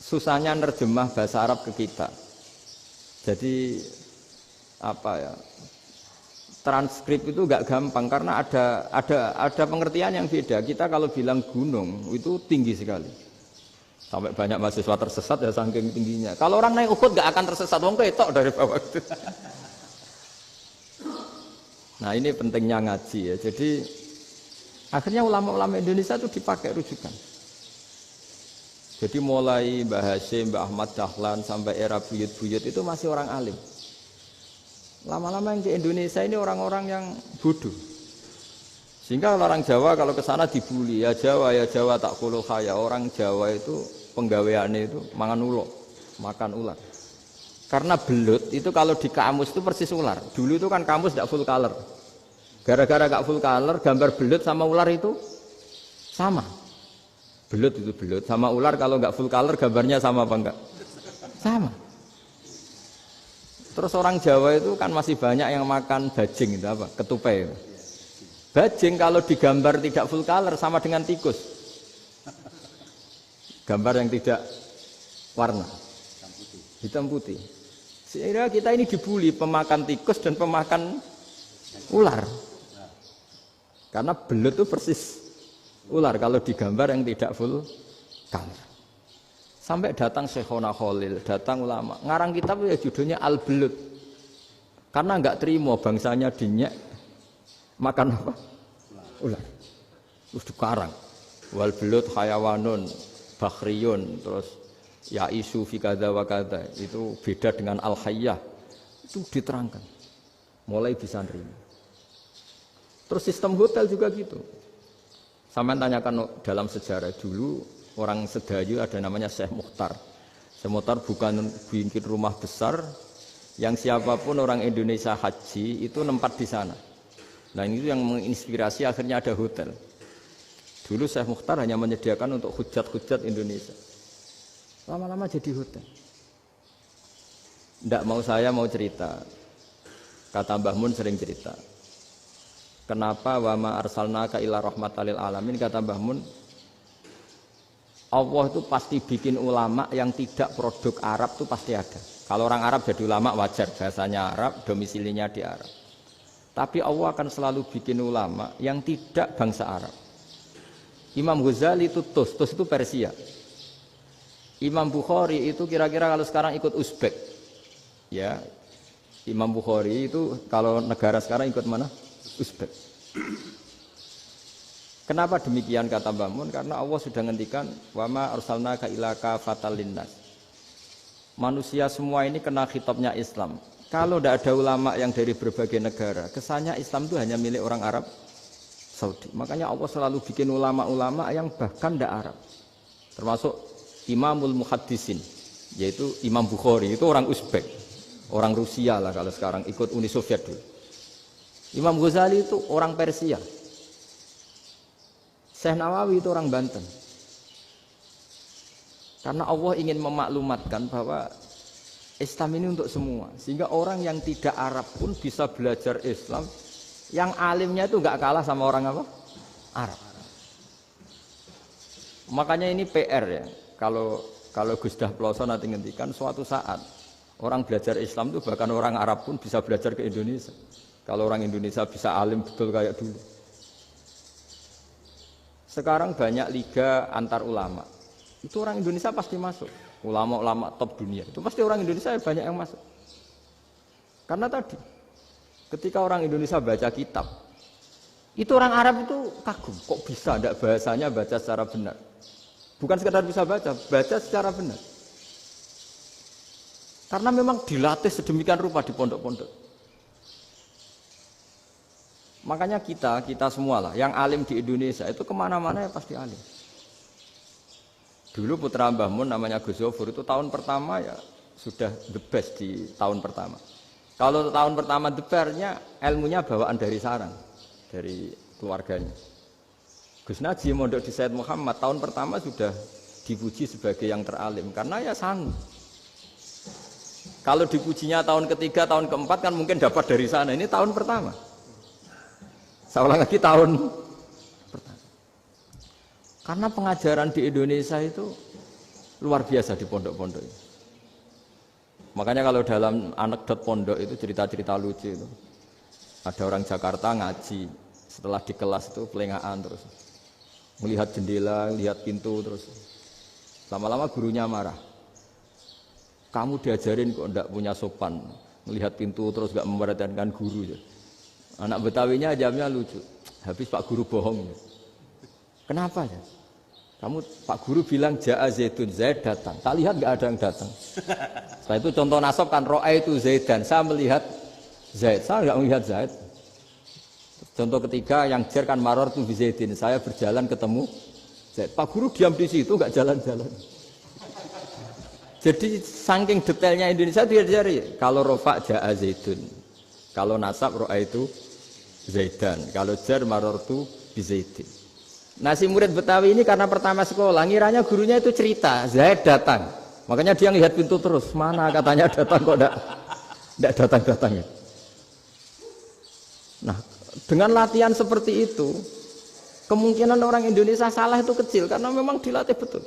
susahnya nerjemah bahasa Arab ke kita. Jadi transkrip itu nggak gampang karena ada pengertian yang beda. Kita kalau bilang gunung itu tinggi sekali. Sampai banyak mahasiswa tersesat ya saking tingginya. Kalau orang naik Uhud gak akan tersesat, wong ketok dari bawah itu. Nah ini pentingnya ngaji ya. Jadi akhirnya ulama-ulama Indonesia itu dipakai rujukan. Jadi mulai Mbah Hasyim, Mbah Ahmad Dahlan sampai era buyut-buyut itu masih orang alim. Lama-lama yang di Indonesia ini orang-orang yang bodoh. Sehingga orang Jawa kalau ke sana dibully, ya Jawa tak kuluh kaya. Orang Jawa itu penggaweannya itu makan ular. Karena belut itu kalau di kamus itu persis ular. Dulu itu kan kamus tidak full color. Gara-gara gak full color, gambar belut sama ular itu sama. Belut itu belut sama ular kalau nggak full color gambarnya sama apa enggak? Sama. Terus orang Jawa itu kan masih banyak yang makan bajing itu apa? Ketupai. Bajing kalau digambar tidak full color sama dengan tikus. Gambar yang tidak warna hitam putih. Sehingga kita ini dibully pemakan tikus dan pemakan ular. Karena belut itu persis ular kalau digambar yang tidak full color. Sampai datang Syekhona Khalil, datang ulama. Ngarang kitab ya judulnya Al-Belut. Karena enggak terima bangsanya dinyek makan apa? Ular. Terus dikarang. Wal belut hayawanun bakhriyun, terus ya isu fi kadza wa kadza, itu beda dengan al hayyah. Itu diterangkan. Mulai bisa nerima. Terus sistem hotel juga gitu. Sampai tanyakan dalam sejarah dulu orang Sedayu ada namanya Syekh Mukhtar. Syekh Mukhtar bukan bikin rumah besar yang siapapun orang Indonesia haji itu nempat di sana. Nah ini yang menginspirasi akhirnya ada hotel. Dulu Syekh Mukhtar hanya menyediakan untuk hujat-hujat Indonesia. Lama-lama jadi hotel. Nggak mau saya mau cerita. Kata Mbah Mun sering cerita. Kenapa wa ma arsalnaka illa rahmatan lil alamin, kata Mbah Mun. Allah itu pasti bikin ulama yang tidak produk Arab itu pasti ada. Kalau orang Arab jadi ulama wajar, bahasanya Arab, domisilinya di Arab. Tapi Allah akan selalu bikin ulama yang tidak bangsa Arab. Imam Ghazali itu Tus itu Persia. Imam Bukhari itu kira-kira kalau sekarang ikut Uzbek, ya Imam Bukhari itu kalau negara sekarang ikut mana? Uzbek. Kenapa demikian kata Mbah Mun? Karena Allah sudah ngendikan wama arsalnaka illa kafatan linnas. Manusia semua ini kena khitabnya Islam. Kalau tidak ada ulama yang dari berbagai negara, kesannya Islam itu hanya milik orang Arab Saudi. Makanya Allah selalu bikin ulama-ulama yang bahkan tidak Arab. Termasuk Imamul Muhaddisin, yaitu Imam Bukhari, itu orang Uzbek, orang Rusia lah kalau sekarang, ikut Uni Soviet dulu. Imam Ghazali itu orang Persia. Syekh Nawawi itu orang Banten. Karena Allah ingin memaklumatkan bahwa Islam ini untuk semua. Sehingga orang yang tidak Arab pun bisa belajar Islam. Yang alimnya itu nggak kalah sama orang apa? Arab. Makanya ini PR ya. Kalau Gus Dah Ploso nanti ngendikan suatu saat orang belajar Islam itu bahkan orang Arab pun bisa belajar ke Indonesia. Kalau orang Indonesia bisa alim betul kayak dulu. Sekarang banyak liga antar ulama. Itu orang Indonesia pasti masuk. Ulama-ulama top dunia. Itu pasti orang Indonesia banyak yang masuk. Karena tadi, ketika orang Indonesia baca kitab, itu orang Arab itu kagum. Kok bisa tidak bahasanya baca secara benar? Bukan sekedar bisa baca secara benar. Karena memang dilatih sedemikian rupa di pondok-pondok. Makanya kita semua lah, yang alim di Indonesia itu kemana-mana ya pasti alim. Dulu putra Mbah Mun namanya Gus Zofur itu tahun pertama ya sudah the best di tahun pertama. Kalau tahun pertama the best-nya ilmunya bawaan dari sarang, dari keluarganya. Gus Najib mondok di Said Muhammad tahun pertama sudah dipuji sebagai yang teralim karena ya sanggup. Kalau dipujinya tahun ketiga, tahun keempat kan mungkin dapat dari sana. Ini tahun pertama. Saya ulang lagi tahun pertama. Karena pengajaran di Indonesia itu luar biasa di pondok-pondok. Makanya kalau dalam anekdot pondok itu cerita-cerita lucu itu. Ada orang Jakarta ngaji, setelah di kelas itu pelengahan terus. Melihat jendela, lihat pintu terus. Lama-lama gurunya marah. Kamu diajarin kok enggak punya sopan. Melihat pintu terus enggak memperhatikan guru. Anak Betawinya jamnya lucu. Habis Pak Guru bohong. Kenapa ya? Kamu Pak Guru bilang Ja'a Zaidun, Zaid datang. Tak lihat enggak ada yang datang. Setelah itu contoh nasab kan ro'a itu Zaidan. Saya melihat Zaid. Saya enggak melihat Zaid. Contoh ketiga yang jer kan maror tu Zaidin. Saya berjalan ketemu Zaid. Pak Guru diam di situ enggak jalan-jalan. Jadi saking detailnya Indonesia dia cari. Kalau rofa Ja'a Zaidun. Kalau nasab ro'a itu Zaidan, kalau jar marortu bizaidin. Nah si murid Betawi ini karena pertama sekolah, ngiranya gurunya itu cerita, Zaid datang. Makanya dia lihat pintu terus, mana katanya datang kok enggak datang-datang. Nah dengan latihan seperti itu, kemungkinan orang Indonesia salah itu kecil karena memang dilatih betul.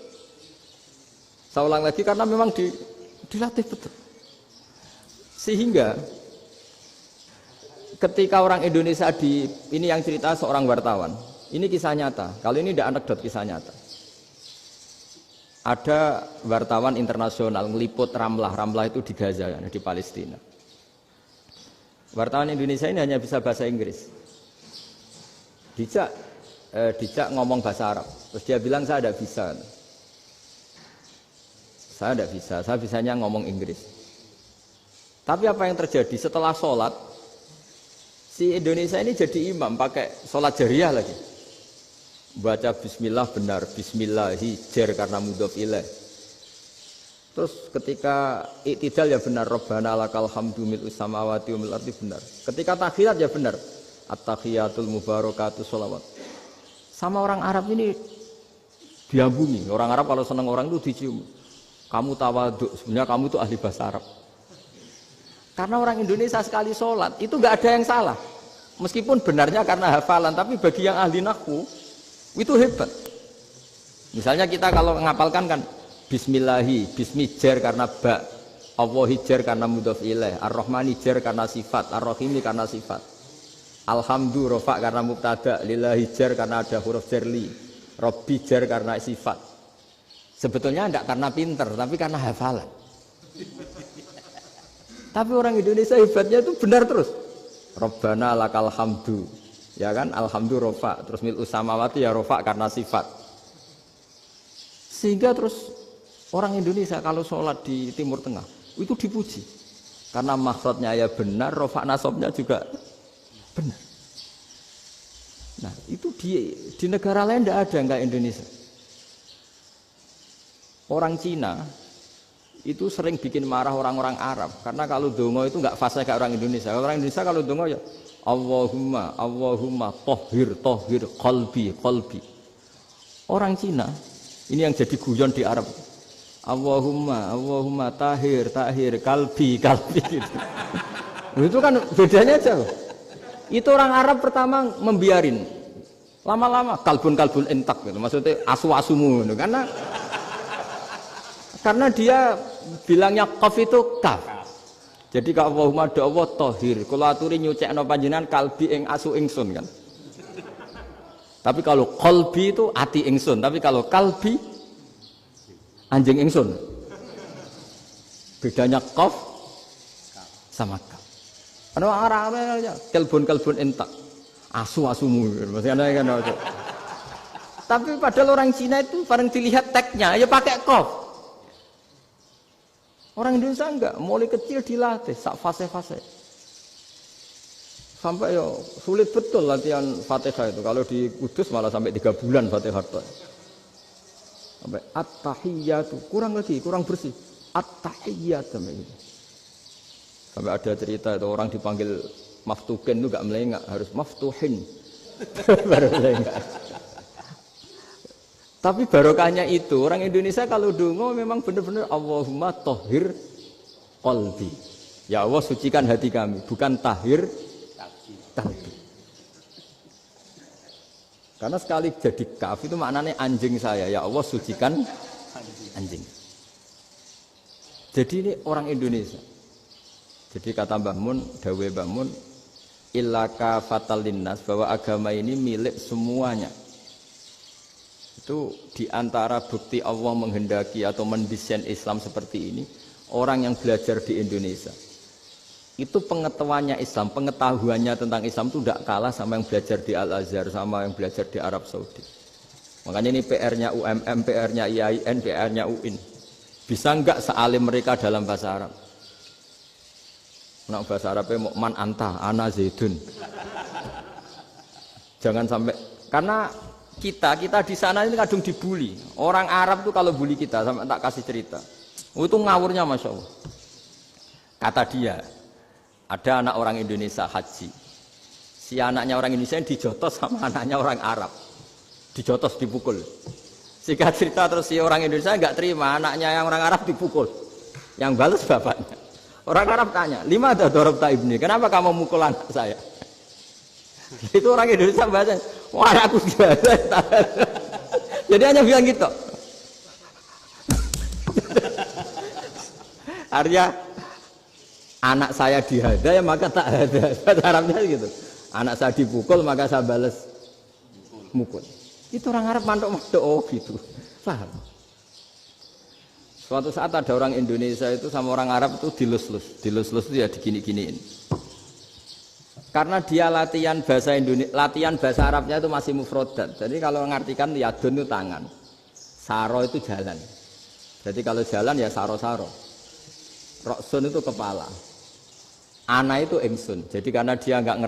Saya ulang lagi karena memang dilatih betul. Sehingga ketika orang Indonesia ini yang cerita seorang wartawan, ini kisah nyata. Kalau ini tidak anekdot, kisah nyata. Ada wartawan internasional ngeliput Ramlah itu di Gaza, di Palestina. Wartawan Indonesia ini hanya bisa bahasa Inggris. Dijak ngomong bahasa Arab. Terus dia bilang saya tidak bisa. Saya tidak bisa, saya bisanya ngomong Inggris. Tapi apa yang terjadi setelah sholat? Si Indonesia ini jadi imam pakai sholat jariah lagi. Baca bismillah benar, bismillahi jar karena mudhof ilaih. Terus ketika iktidal ya benar, Rabbana lakal hamdu mil'us samawati wa mil'ul ardi benar. Ketika tahiyat ya benar, at-tahiyatul mubarakatuh sholawat. Sama orang Arab ini diambungi. Orang Arab kalau senang orang itu dicium. Kamu tawaduk, sebenarnya kamu itu ahli bahasa Arab. Karena orang Indonesia sekali sholat itu nggak ada yang salah, meskipun benarnya karena hafalan, tapi bagi yang ahli nahwu itu hebat. Misalnya kita kalau ngapalkan kan Bismillahi, Bismi jar karena ba, Allahi jar karena mudhof ilaih, Ar-Rahmani jar karena sifat, Ar-Rahimi karena sifat, Alhamdu rofa karena mubtada, Lillahi jar karena ada huruf jarli, Robbi jar karena sifat. Sebetulnya tidak karena pinter, tapi karena hafalan. Tapi orang Indonesia hebatnya itu benar terus. Rabbana lakal hamdu. Ya kan, alhamdu rofa. Terus mil'us samawati ya rofa karena sifat. Sehingga terus orang Indonesia kalau sholat di Timur Tengah itu dipuji. Karena maksudnya ya benar, rofa nasobnya juga benar. Nah itu di negara lain tidak ada enggak Indonesia. Orang Cina itu sering bikin marah orang-orang Arab karena kalau dongo itu enggak fasih kayak orang Indonesia. Orang Indonesia kalau dongo ya Allahumma tohir qalbi. Orang Cina ini yang jadi guyon di Arab. Allahumma tahir kalbi gitu. Itu kan bedanya jauh. Itu orang Arab pertama membiarin. Lama-lama kalbun entak gitu. Maksudnya asu-asumu gitu. Karena dia bilangnya qaf itu kaf. Jadi ka Allahumma do Allah tahir. Kula aturi nyucekno panjenengan kalbi ing asu ingsun kan. Tapi kalau qalbi itu ati ingsun, tapi kalau kalbi anjing ingsun. Bedanya qaf sama kaf. Ana Arab aja kalbun entak. Asu-asumu maksudnya kan itu. Tapi padahal orang Cina itu paling dilihat teksnya ya pakai qaf. Orang Indonesia enggak, mulai kecil dilatih sak fase-fase. Sampai ya sulit betul latihan Fatihah itu. Kalau di Kudus malah sampai 3 bulan Fatihah itu. Sampai at-tahiyyatu, kurang bersih. At-tahiyyatu sampai ada cerita itu orang dipanggil maftuhin itu enggak melengak, harus maftuhin. Baru melengak. Tapi barokahnya itu orang Indonesia kalau dongo memang benar-benar Allahumma tahhir qalbi. Ya Allah sucikan hati kami, bukan tahhir kalbi. Karena sekali jadi kaf itu maknanya anjing saya. Ya Allah sucikan anjing. Jadi ini orang Indonesia. Jadi kata Mbah Mun, dawuh Mbah Mun, illaka fatal linnas, bahwa agama ini milik semuanya. Itu diantara bukti Allah menghendaki atau mendesain Islam seperti ini, orang yang belajar di Indonesia itu pengetahuannya Islam, pengetahuannya tentang Islam itu tidak kalah sama yang belajar di Al-Azhar, sama yang belajar di Arab Saudi. Makanya ini PR-nya UMM, PR-nya IAIN, PR-nya UIN. Bisa enggak sealim mereka dalam bahasa Arab? Nah, bahasa Arabnya man anta, ana zaidun. Jangan sampai, karena kita di sana ini kadung dibully. Orang Arab tuh kalau bully kita, sampai tak kasih cerita. Itu ngawurnya Masya Allah. Kata dia, ada anak orang Indonesia haji. Si anaknya orang Indonesia dijotos sama anaknya orang Arab. Dijotos, dipukul. Singkat cerita terus si orang Indonesia enggak terima, anaknya yang orang Arab dipukul. Yang balas bapaknya. Orang Arab tanya, lima ada dorobta ibni, kenapa kamu mukul anak saya? Itu orang Indonesia bahasa, wah aku biasa. Jadi hanya bilang gitu. Artinya anak saya dihada ya maka tak ada. Bahasa Arabnya gitu. Anak saya dipukul maka saya balas mukul. Itu orang Arab mantuk-mantuk oh gitu. Paham? Suatu saat ada orang Indonesia itu sama orang Arab itu dilus-lus. Dilus-lus itu ya digini-giniin. Karena dia latihan bahasa Indonesia, latihan bahasa Arabnya itu masih mufrodat. Jadi kalau mengartikan yadun itu tangan, saro itu jalan. Jadi kalau jalan ya saro-saro. Roksun itu kepala. Ana itu ingsun. Jadi karena dia nggak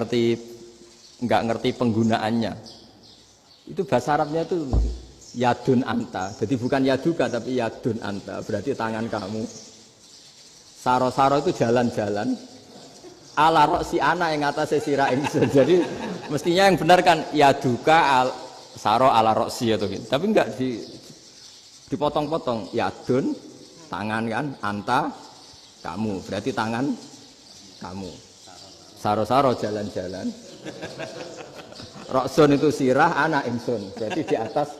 ngerti penggunaannya. Itu bahasa Arabnya itu yadun anta. Jadi bukan yaduka tapi yadun anta. Berarti tangan kamu. Saro-saro itu jalan-jalan. Ala roksi ana yang atasnya sirah ingsun. Jadi mestinya yang benar kan yaduka saro ala roksi atau gitu. Tapi enggak dipotong-potong. Yadun tangan kan, anta kamu. Berarti tangan kamu. Saro-saro jalan-jalan. Roksun itu sirah, ana ingsun. Jadi di atas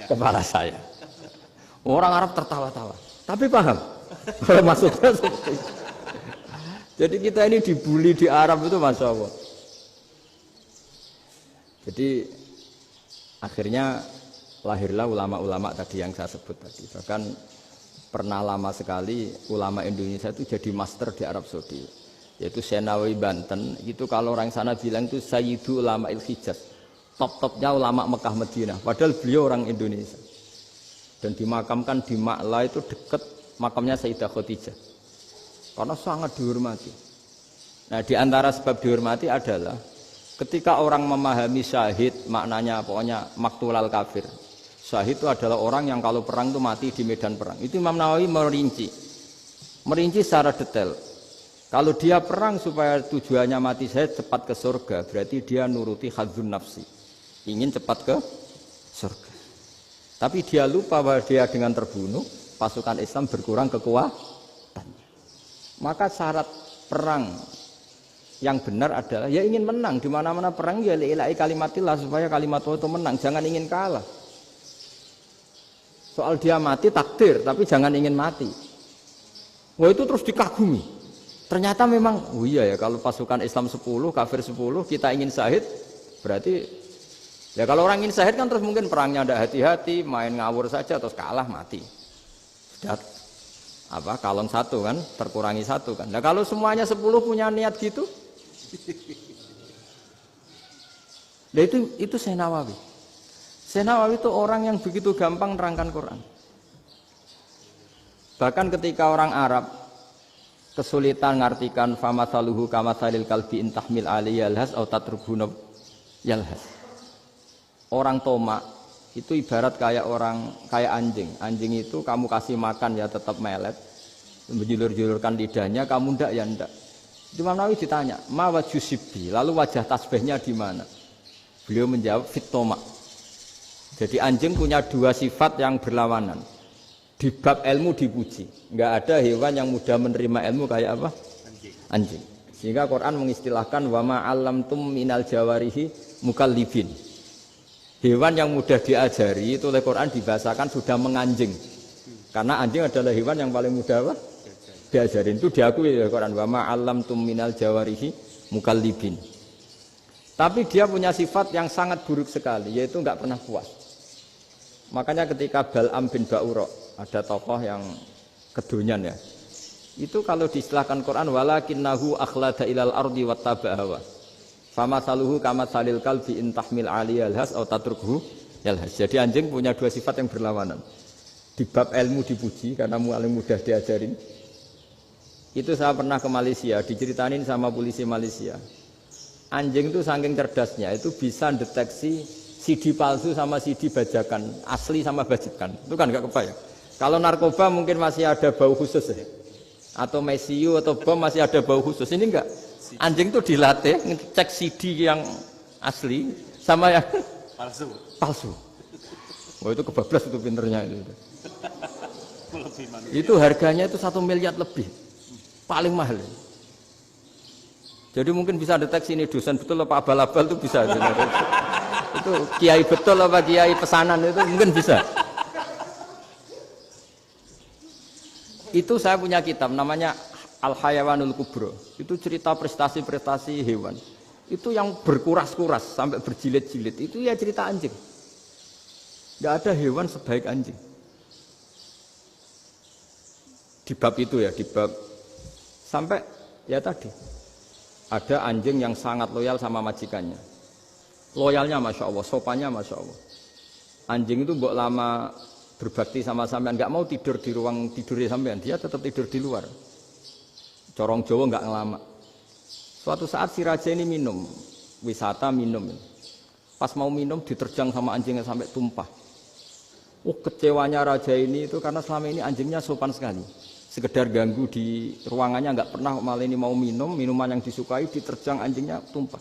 kepala saya. Orang Arab tertawa-tawa. Tapi paham. Maksudnya seperti itu. Jadi kita ini dibully di Arab itu Masya Allah. Jadi akhirnya lahirlah ulama-ulama tadi yang saya sebut tadi. Bahkan pernah lama sekali ulama Indonesia itu jadi master di Arab Saudi, yaitu Senawi Banten. Itu kalau orang sana bilang itu Sayyidu Ulama Il-Hijaz, top-topnya ulama Mekah Madinah, padahal beliau orang Indonesia dan dimakamkan di Ma'la, itu dekat makamnya Sayyidah Khadijah karena sangat dihormati. Nah, di antara sebab dihormati adalah ketika orang memahami syahid, maknanya pokoknya maktulal kafir. Syahid itu adalah orang yang kalau perang itu mati di medan perang. Itu Imam Nawawi merinci secara detail. Kalau dia perang supaya tujuannya mati syahid cepat ke surga, berarti dia nuruti hadzun nafsi, ingin cepat ke surga. Tapi dia lupa bahwa dia dengan terbunuh pasukan Islam berkurang kekuatannya. Maka syarat perang yang benar adalah ya ingin menang. Di mana-mana perang ya li'ilai kalimatillah, supaya kalimat Allah itu menang, jangan ingin kalah. Soal dia mati takdir, tapi jangan ingin mati. Wah, itu terus dikagumi. Ternyata memang, oh iya ya, kalau pasukan Islam 10, kafir 10, kita ingin syahid, berarti ya kalau orang ingin syahid kan terus mungkin perangnya ada hati-hati, main ngawur saja terus kalah mati. Sudah apa, kalong satu kan, terkurangi satu kan. Nah kalau semuanya 10 punya niat gitu, nah itu Syekh Nawawi. Syekh Nawawi itu orang yang begitu gampang nerangkan Quran. Bahkan ketika orang Arab kesulitan ngartikan famathaluhu kamathalil kalbi in tahmil alaihi yalhas aw tatrukhu yalhas. Orang tomak itu ibarat kayak anjing. Anjing itu kamu kasih makan ya tetap melet, menjulur-julurkan lidahnya, kamu ndak ya ndak. Imam Nawawi ditanya, "Ma wajhusibi?" Lalu wajah tasbihnya di mana? Beliau menjawab, "Fit tomak." Jadi anjing punya dua sifat yang berlawanan. Di bab ilmu dipuji. Enggak ada hewan yang mudah menerima ilmu kayak apa? Anjing. Sehingga Quran mengistilahkan wa ma 'allamtum minal jawarihi mukallibin. Hewan yang mudah diajari itu oleh Quran dibahasakan sudah menganjing. Karena anjing adalah hewan yang paling mudah apa? Diajarin. Itu diakui oleh Quran wa ma 'allamtum minal jawarihi mukallibin. Tapi dia punya sifat yang sangat buruk sekali, yaitu enggak pernah puas. Makanya ketika Bal'am bin Ba'ura, ada tokoh yang kedonyan ya, itu kalau diistilahkan Quran walakinnahu akhlada ilal ardi wattaba hawa famathaluhu kamathalil kalbi in tahmil aliyal has aw tatrukhu yalhas. Jadi anjing punya dua sifat yang berlawanan. Di bab ilmu dipuji karena paling mudah diajarin. Itu saya pernah ke Malaysia, diceritain sama polisi Malaysia. Anjing itu saking cerdasnya itu bisa deteksi CD palsu sama CD bajakan, asli sama bajakan. Itu kan nggak kebayang. Kalau narkoba mungkin masih ada bau khusus ya. Atau mesiu atau bom masih ada bau khusus. Ini enggak. Anjing itu dilatih ngecek CD yang asli sama yang palsu. Oh itu kebablas itu pinternya itu. Itu harganya itu 1 miliar lebih. Paling mahal. Jadi mungkin bisa deteksi ini dosen betul apa abal-abal itu bisa. Itu kiai betul apa kiai pesanan itu mungkin bisa. Itu saya punya kitab namanya Al-Hayawanul Kubro. Itu cerita prestasi-prestasi hewan. Itu yang berkuras-kuras sampai berjilid-jilid. Itu ya cerita anjing. Tidak ada hewan sebaik anjing. Di bab itu ya, di bab sampai ya tadi. Ada anjing yang sangat loyal sama majikannya. Loyalnya Masya Allah, sopannya Masya Allah. Anjing itu mbok lama berbakti sama sampean, nggak mau tidur di ruang tidurnya sampean, dia tetap tidur di luar. Corong Jawa nggak ngelama. Suatu saat si raja ini minum, wisata minum. Pas mau minum diterjang sama anjingnya sampai tumpah. Kecewanya raja ini itu karena selama ini anjingnya sopan sekali. Sekedar ganggu di ruangannya nggak pernah, malah ini mau minum, minuman yang disukai diterjang anjingnya tumpah.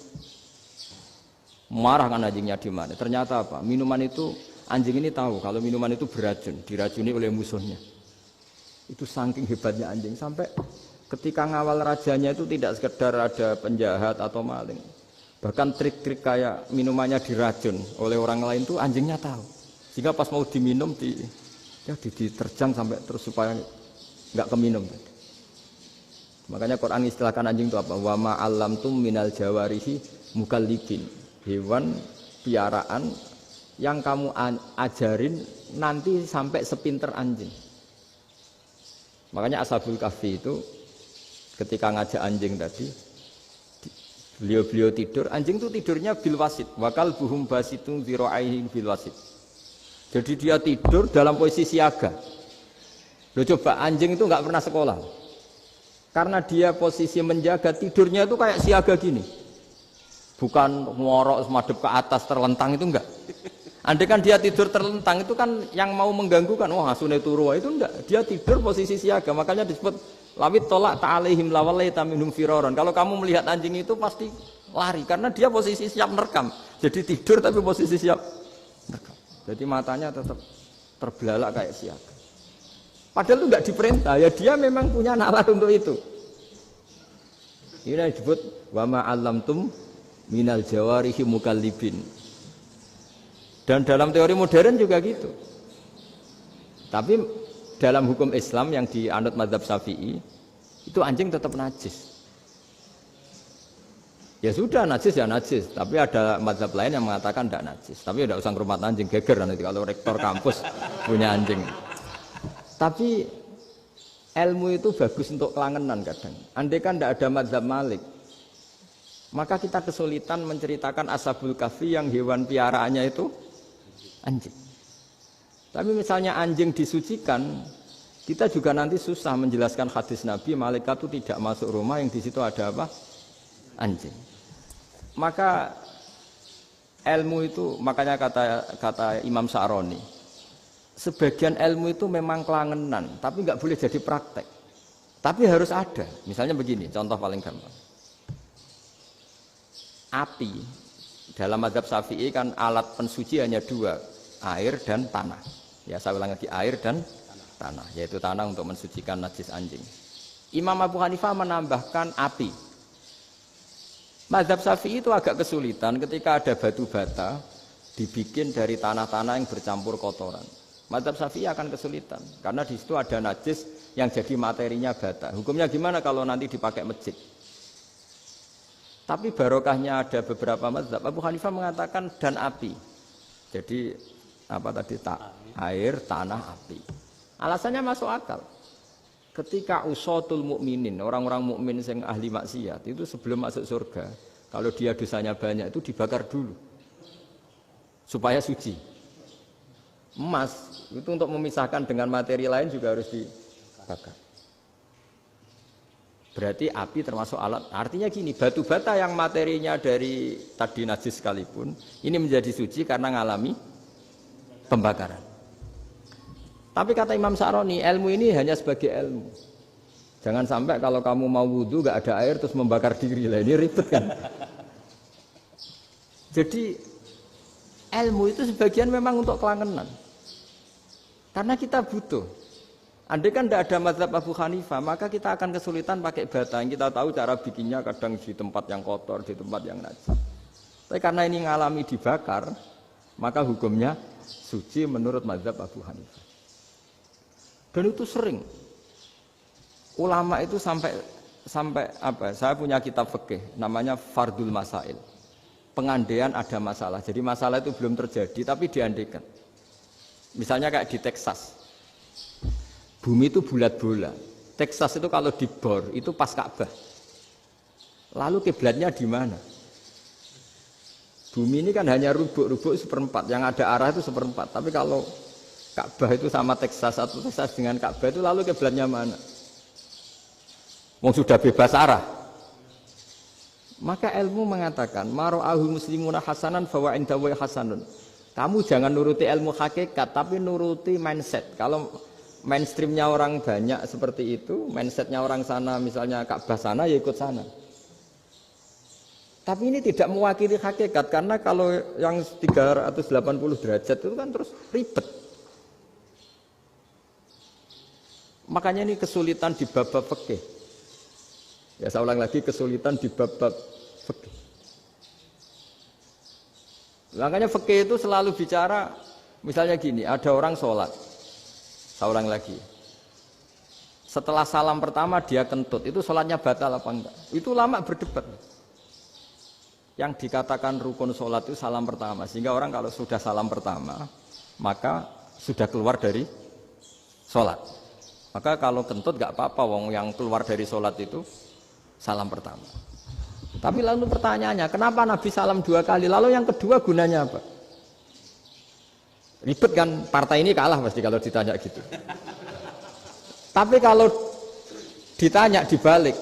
Marah kan anjingnya di mana? Ternyata apa? Minuman itu, anjing ini tahu kalau minuman itu beracun, diracuni oleh musuhnya. Itu saking hebatnya anjing sampai ketika ngawal rajanya itu tidak sekedar ada penjahat atau maling. Bahkan trik-trik kayak minumannya diracun oleh orang lain itu anjingnya tahu. Sehingga pas mau diminum diterjang sampai terus supaya nggak keminum. Makanya Quran istilahkan anjing itu apa? Wa ma 'allamtum minal jawarihi mukallibin. Hewan piaraan yang kamu ajarin nanti sampai sepinter anjing. Makanya Ashabul Kahfi itu ketika ngajak anjing tadi, beliau tidur, anjing itu tidurnya bil wasit, wakal buhum basitun zira'aihi bil wasit. Jadi dia tidur dalam posisi siaga. Loh coba anjing itu nggak pernah sekolah, karena dia posisi menjaga, tidurnya itu kayak siaga gini, bukan ngorok semadep ke atas terlentang, itu enggak. Andai kan dia tidur terlentang itu kan yang mau mengganggu kan, wah asune turu, itu enggak. Dia tidur posisi siaga, makanya disebut lawit tolak ta'alaihim lawalaita minhum firaron. Kalau kamu melihat anjing itu pasti lari karena dia posisi siap merekam. Jadi tidur tapi posisi siap merekam. Jadi matanya tetap terbelalak kayak siaga. Padahal itu enggak diperintah, ya dia memang punya nalar untuk itu. Ini yang disebut wa ma 'allamtum minal jawarihi mukallibin. Dan dalam teori modern juga gitu. Tapi dalam hukum Islam yang dianut mazhab Syafi'i, itu anjing tetap najis. Ya sudah najis ya najis, tapi ada mazhab lain yang mengatakan tidak najis. Tapi tidak usah ngrumat anjing, geger nanti kalau rektor kampus punya anjing. Tapi ilmu itu bagus untuk kelangenan kadang. Andai kan tidak ada mazhab Malik, maka kita kesulitan menceritakan Ashabul Kahfi yang hewan piaraannya itu anjing. Tapi misalnya anjing disucikan, kita juga nanti susah menjelaskan hadis Nabi malaikat itu tidak masuk rumah yang di situ ada apa? Anjing. Maka ilmu itu, makanya kata Imam Sa'roni, sebagian ilmu itu memang kelangenan, tapi nggak boleh jadi praktek. Tapi harus ada. Misalnya begini, contoh paling gampang. Api dalam mazhab Syafi'i kan alat pensuci hanya dua, air dan tanah. Ya saya ulang lagi, air dan tanah, yaitu tanah untuk mensucikan najis anjing. Imam Abu Hanifah menambahkan api. Mazhab Syafi'i itu agak kesulitan ketika ada batu bata dibikin dari tanah-tanah yang bercampur kotoran. Mazhab Syafi'i akan kesulitan karena di situ ada najis yang jadi materinya bata. Hukumnya gimana kalau nanti dipakai masjid? Tapi barokahnya ada beberapa mazhab. Abu Hanifah mengatakan dan api. Jadi apa tadi air, tanah, api. Alasannya masuk akal. Ketika usatul mukminin, orang-orang mukmin yang ahli maksiat itu sebelum masuk surga, kalau dia dosanya banyak itu dibakar dulu supaya suci. Emas itu untuk memisahkan dengan materi lain juga harus dibakar. Berarti api termasuk alat. Artinya gini, batu bata yang materinya dari tadi najis sekalipun, ini menjadi suci karena ngalami pembakaran. Tapi kata Imam Sa'roni, ilmu ini hanya sebagai ilmu. Jangan sampai kalau kamu mau wudu gak ada air terus membakar diri lah, ini ribet kan. Jadi ilmu itu sebagian memang untuk kelangenan. Karena kita butuh. Andai kan tidak ada mazhab Abu Hanifah, maka kita akan kesulitan pakai bata. Yang kita tahu cara bikinnya kadang di tempat yang kotor, di tempat yang najis. Tapi karena ini ngalami dibakar, maka hukumnya suci menurut mazhab Abu Hanifah. Dan itu sering. Ulama itu sampai apa? Saya punya kitab fikih namanya Fardul Masail. Pengandaian ada masalah. Jadi masalah itu belum terjadi tapi diandaikan. Misalnya kayak di Texas. Bumi itu bulat bola. Texas itu kalau dibor itu pas Ka'bah. Lalu kiblatnya di mana? Bumi ini kan hanya rubuk-rubuk seperempat. Yang ada arah itu seperempat. Tapi kalau Ka'bah itu sama Texas atau Texas dengan Ka'bah itu lalu kiblatnya mana? Wong sudah bebas arah. Maka ilmu mengatakan mara'ahul muslimuna hasanan fawa indahu hasanun. Kamu jangan nuruti ilmu hakikat tapi nuruti mindset. Kalau mainstreamnya orang banyak seperti itu, mindsetnya orang sana misalnya Ka'bah sana ya ikut sana. Tapi ini tidak mewakili hakikat karena kalau yang 380 derajat itu kan terus ribet. Makanya ini kesulitan di bab-bab fikih. Ya saya ulang lagi, kesulitan di bab-bab fikih. Makanya fikih itu selalu bicara misalnya gini, ada orang sholat. Saya ulang lagi. Setelah salam pertama dia kentut, itu sholatnya batal apa enggak? Itu lama berdebat. yang dikatakan rukun sholat itu salam pertama. Sehingga orang kalau sudah salam pertama, maka sudah keluar dari sholat. Maka kalau kentut gak apa-apa, wong yang keluar dari sholat itu salam pertama. Tapi lalu pertanyaannya, kenapa Nabi salam 2 kali? Lalu yang kedua gunanya apa? Ribet kan, partai ini kalah pasti kalau ditanya gitu. Tapi kalau ditanya dibalik,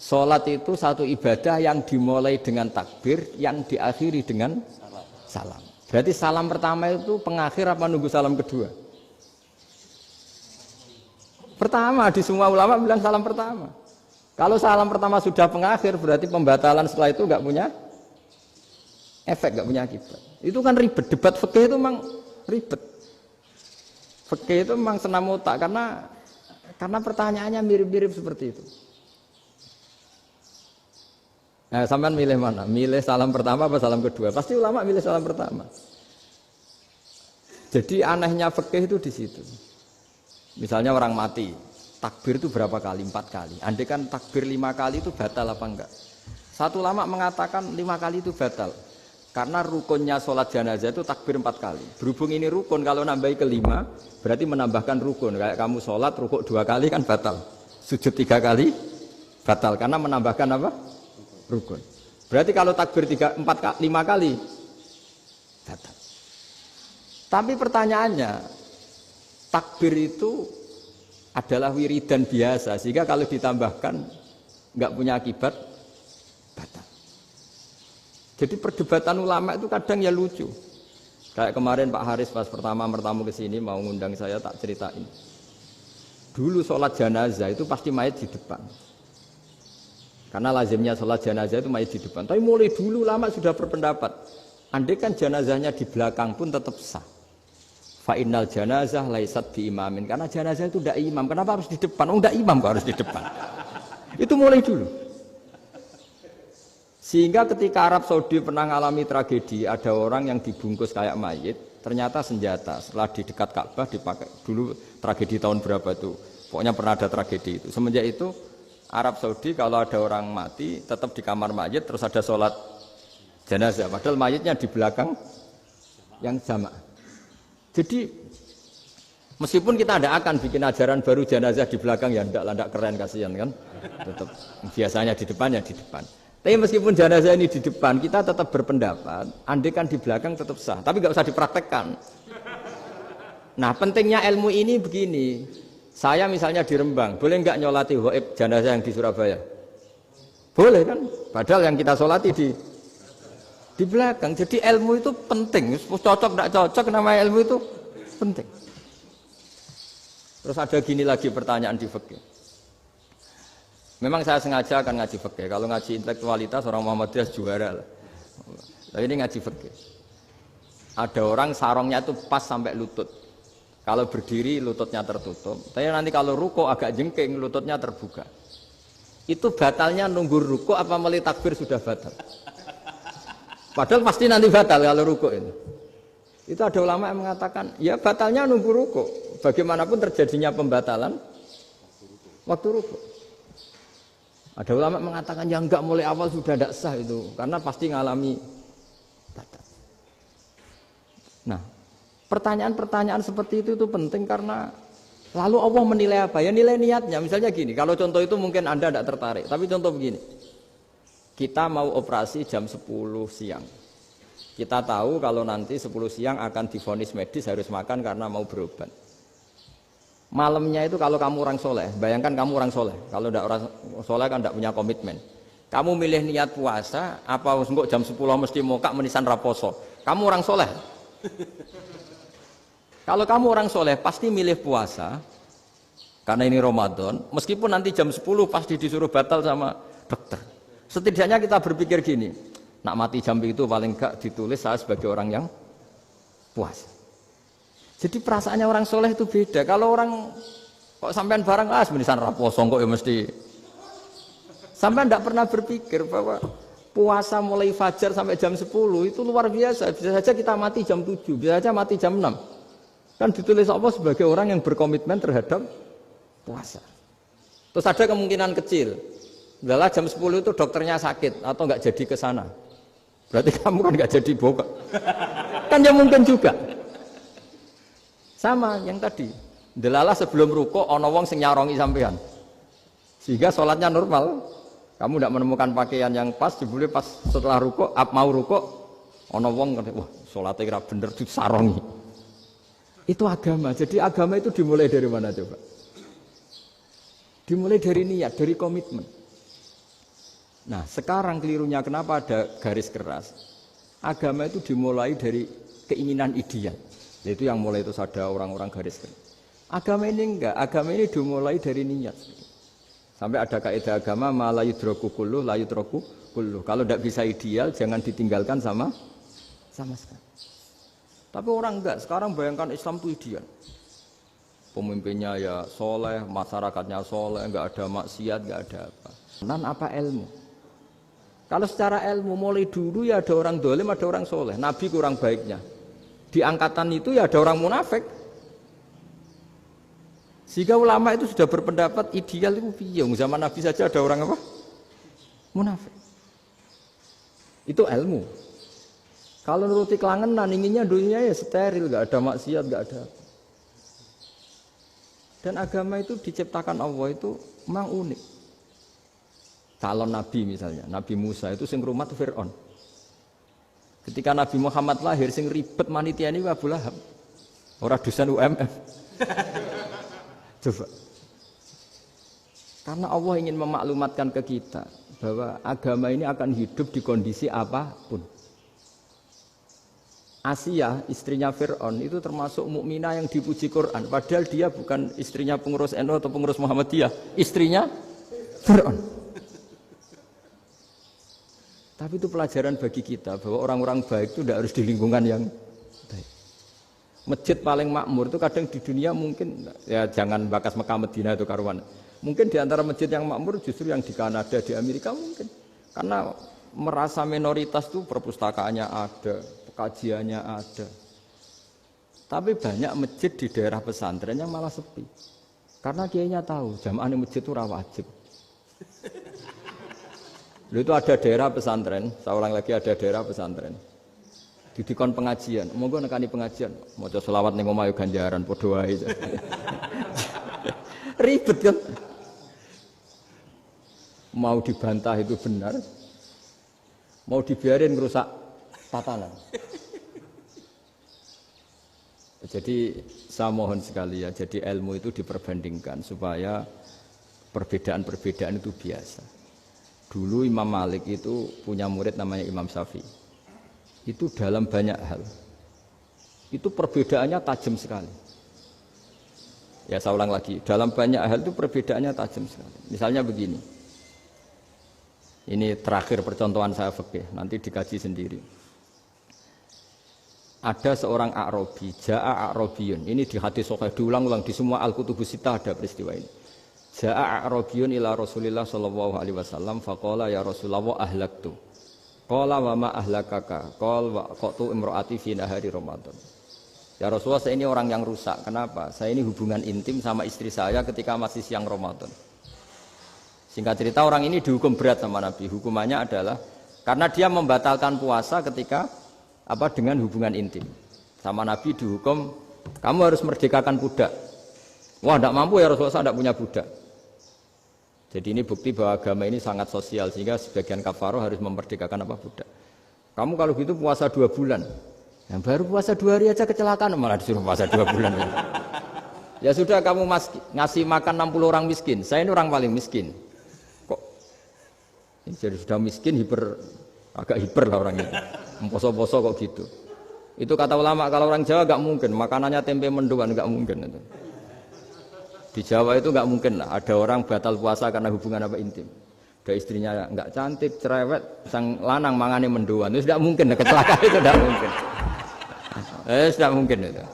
sholat itu satu ibadah yang dimulai dengan takbir, yang diakhiri dengan salam. Berarti salam pertama itu pengakhir apa nunggu salam kedua? Pertama, di semua ulama bilang salam pertama. Kalau salam pertama sudah pengakhir, berarti pembatalan setelah itu nggak punya efek, nggak punya akibat. Itu kan ribet. Debat fikih itu memang ribet. Fikih itu memang senam otak karena pertanyaannya mirip-mirip seperti itu. Nah, sampean milih mana? Milih salam pertama apa salam kedua? Pasti ulama milih salam pertama. Jadi anehnya fikih itu di situ. Misalnya orang mati, takbir itu berapa kali? 4 kali. Andai kan takbir 5 kali itu batal apa enggak? Satu ulama mengatakan 5 kali itu batal. Karena rukunnya sholat jenazah itu takbir 4 kali. Berhubung ini rukun, kalau nambahi ke 5, berarti menambahkan rukun. Kayak kamu sholat, rukuk 2 kali kan batal. Sujud 3 kali, batal. Karena menambahkan apa? Rukun. Berarti kalau takbir 5 kali, batal. Tapi pertanyaannya, takbir itu adalah wiridan biasa, sehingga kalau ditambahkan nggak punya akibat, batal. Jadi perdebatan ulama itu kadang ya lucu. Kayak kemarin Pak Haris pas pertama bertamu ke sini mau ngundang saya, tak ceritain. Dulu sholat jenazah itu pasti mayat di depan. Karena lazimnya sholat jenazah itu mayat di depan. Tapi mulai dulu ulama sudah berpendapat, andai kan jenazahnya di belakang pun tetap sah. Fa'innal janazah laisat bi imamin. Karena jenazah itu tidak imam. Kenapa harus di depan? Oh, tidak imam kok harus di depan. Itu mulai dulu. Sehingga ketika Arab Saudi pernah mengalami tragedi, ada orang yang dibungkus kayak mayit, ternyata senjata. Setelah di dekat Ka'bah dipakai. Dulu tragedi tahun berapa itu? Pokoknya pernah ada tragedi itu. Semenjak itu Arab Saudi kalau ada orang mati tetap di kamar mayit, terus ada sholat jenazah. Padahal mayitnya di belakang yang jamaah. Jadi meskipun kita tidak akan bikin ajaran baru jenazah di belakang, ya tidak keren, kasihan kan. Tetap biasanya di depan ya di depan. Tapi meskipun jenazah ini di depan, kita tetap berpendapat andai kan di belakang tetap sah, tapi nggak usah dipraktekkan. Nah, pentingnya ilmu ini begini. Saya misalnya di Rembang, boleh nggak nyolati ghaib jenazah yang di Surabaya? Boleh kan? Padahal yang kita solati di belakang. Jadi ilmu itu penting. Cocok tidak cocok, namanya ilmu itu penting. Terus ada gini lagi pertanyaan di fikih. Memang saya sengaja akan ngaji fikih. Kalau ngaji intelektualitas orang Muhammadiyah juara lah. Tapi ini ngaji fikih. Ada orang sarongnya itu pas sampai lutut. Kalau berdiri lututnya tertutup. Tapi nanti kalau ruko agak jengking lututnya terbuka. Itu batalnya nunggu ruko apa mulai takbir sudah batal? Padahal pasti nanti batal kalau ruko ini. Itu ada ulama yang mengatakan, ya batalnya nunggu ruko. Bagaimanapun terjadinya pembatalan waktu ruko. Ada ulama mengatakan, ya enggak mulai awal sudah tidak sah itu. Karena pasti ngalami batal. Nah, pertanyaan-pertanyaan seperti itu penting karena lalu Allah menilai apa? Ya nilai niatnya. Misalnya gini, kalau contoh itu mungkin Anda tidak tertarik. Tapi contoh begini. Kita mau operasi jam 10 siang. Kita tahu kalau nanti 10 siang akan divonis medis harus makan karena mau berobat. Malamnya itu kalau kamu orang soleh, bayangkan kamu orang soleh. Kalau tidak orang soleh kan tidak punya komitmen. Kamu milih niat puasa, apa enggak jam 10 mesti mokak menisan raposo. Kamu orang soleh. Kalau kamu orang soleh pasti milih puasa karena ini Ramadan. Meskipun nanti jam 10 pasti disuruh batal sama dokter. Setidaknya kita berpikir gini, nak mati jam itu paling enggak ditulis saya sebagai orang yang puasa. Jadi perasaannya orang soleh itu beda. Kalau orang kok sampean barang menisan raposo kok ya mesti. Sampean tidak pernah berpikir bahwa puasa mulai fajar sampai jam 10 itu luar biasa. Bisa saja kita mati jam 7, bisa saja mati jam 6. Kan ditulis Allah sebagai orang yang berkomitmen terhadap puasa. Terus ada kemungkinan kecil. Adalah jam 10 itu dokternya sakit atau enggak jadi ke sana. Berarti kamu kan nggak jadi bokok. Kan ya mungkin juga. Sama yang tadi. Delala sebelum ruko ana wong sing nyarongi sampean. Sehingga sholatnya normal. Kamu tidak menemukan pakaian yang pas, jebule pas setelah ruko, mau ruko, ana wong ngerti, wah sholatnya kira bener disarongi. Itu agama. Jadi agama itu dimulai dari mana coba? Dimulai dari niat, dari komitmen. Nah, sekarang kelirunya kenapa ada garis keras? Agama itu dimulai dari keinginan ideal. Yaitu yang mulai itu ada orang-orang garis keras. Agama ini enggak, agama ini dimulai dari niat. Sampai ada kaidah agama ma la yudraku kullu la yudraku kullu. Kalau tidak bisa ideal jangan ditinggalkan sama sekali. Tapi orang enggak, sekarang bayangkan Islam itu ideal. Pemimpinnya ya soleh, masyarakatnya soleh, enggak ada maksiat, enggak ada apa. Nan apa ilmu? Kalau secara ilmu mulai dulu ya ada orang dolim, ada orang soleh. Nabi kurang baiknya. Di angkatan itu ya ada orang munafik. Sehingga ulama itu sudah berpendapat ideal itu piye. Zaman Nabi saja ada orang apa? Munafik. Itu ilmu. Kalau nuruti kelangenan, inginnya dunia ya steril, nggak ada maksiat, nggak ada. Dan agama itu diciptakan Allah itu memang unik. Calon Nabi misalnya, Nabi Musa itu sing rumat Fir'aun. Ketika Nabi Muhammad lahir, sing ribet manitia ini Abu Lahab. Orang dosen UMF. Coba. Karena Allah ingin memaklumatkan ke kita bahwa agama ini akan hidup di kondisi apapun. Asia, istrinya Fir'aun, itu termasuk mukminah yang dipuji Quran. Padahal dia bukan istrinya pengurus NU atau pengurus Muhammadiyah. Istrinya Fir'aun. Tapi itu pelajaran bagi kita bahwa orang-orang baik itu tidak harus di lingkungan yang baik. Masjid paling makmur itu kadang di dunia mungkin, ya jangan bakas Mekah Medina itu karuan. Mungkin di antara masjid yang makmur justru yang di Kanada, di Amerika mungkin. Karena merasa minoritas itu perpustakaannya ada, kajiannya ada. Tapi banyak masjid di daerah pesantren yang malah sepi. Karena kiainya tahu jamaah di masjid itu wajib. Lalu itu ada daerah pesantren, saya ulang lagi ada daerah pesantren. Didikon pengajian, monggo nekani pengajian, maca selawat ning omah yo ganjaran padha wae. Ribet kan? Mau dibantah itu benar. Mau dibiarin merusak tatanan. Jadi saya mohon sekali ya, jadi ilmu itu diperbandingkan supaya perbedaan-perbedaan itu biasa. Dulu Imam Malik itu punya murid namanya Imam Syafi'i. Itu dalam banyak hal. Itu perbedaannya tajam sekali. Ya saya ulang lagi, dalam banyak hal itu perbedaannya tajam sekali. Misalnya begini. Ini terakhir percontohan saya fikih, nanti dikaji sendiri. Ada seorang A'rabi, Ja'a A'rabiyun. Ini di hadis sahih diulang-ulang di semua Al-Kutubus Sittah ada peristiwa ini. Ja'a A'rabiyun ila Rasulillah sallallahu alaihi wasallam faqala ya Rasulullah ahlaktu. Qala wa ma ahlakaka? Qala wa qatu imraati fi nahari Ramadan. Ya Rasulullah, saya ini orang yang rusak. Kenapa? Saya ini hubungan intim sama istri saya ketika masih siang Ramadan. Singkat cerita orang ini dihukum berat sama Nabi. Hukumannya adalah karena dia membatalkan puasa ketika dengan hubungan intim. Sama Nabi dihukum, kamu harus merdekakan budak. Wah, tidak mampu ya Rasulullah, saya tidak punya budak. Jadi ini bukti bahwa agama ini sangat sosial sehingga sebagian kafaroh harus memerdekakan budak. Kamu kalau gitu puasa 2 bulan. Yang baru puasa 2 hari aja kecelakaan malah disuruh puasa 2 bulan. Ya sudah kamu ngasih makan 60 orang miskin. Saya ini orang paling miskin. Kok ini jadi sudah miskin agak hiper lah orangnya. Poso-poso kok gitu. Itu kata ulama kalau orang Jawa enggak mungkin makanannya tempe mendoan enggak mungkin itu. Di Jawa itu enggak mungkin lah ada orang batal puasa karena hubungan intim. Ada istrinya enggak cantik, cerewet, sang lanang mangane mendoan. Itu tidak mungkin, kecelakaan itu tidak mungkin. Tidak mungkin itu.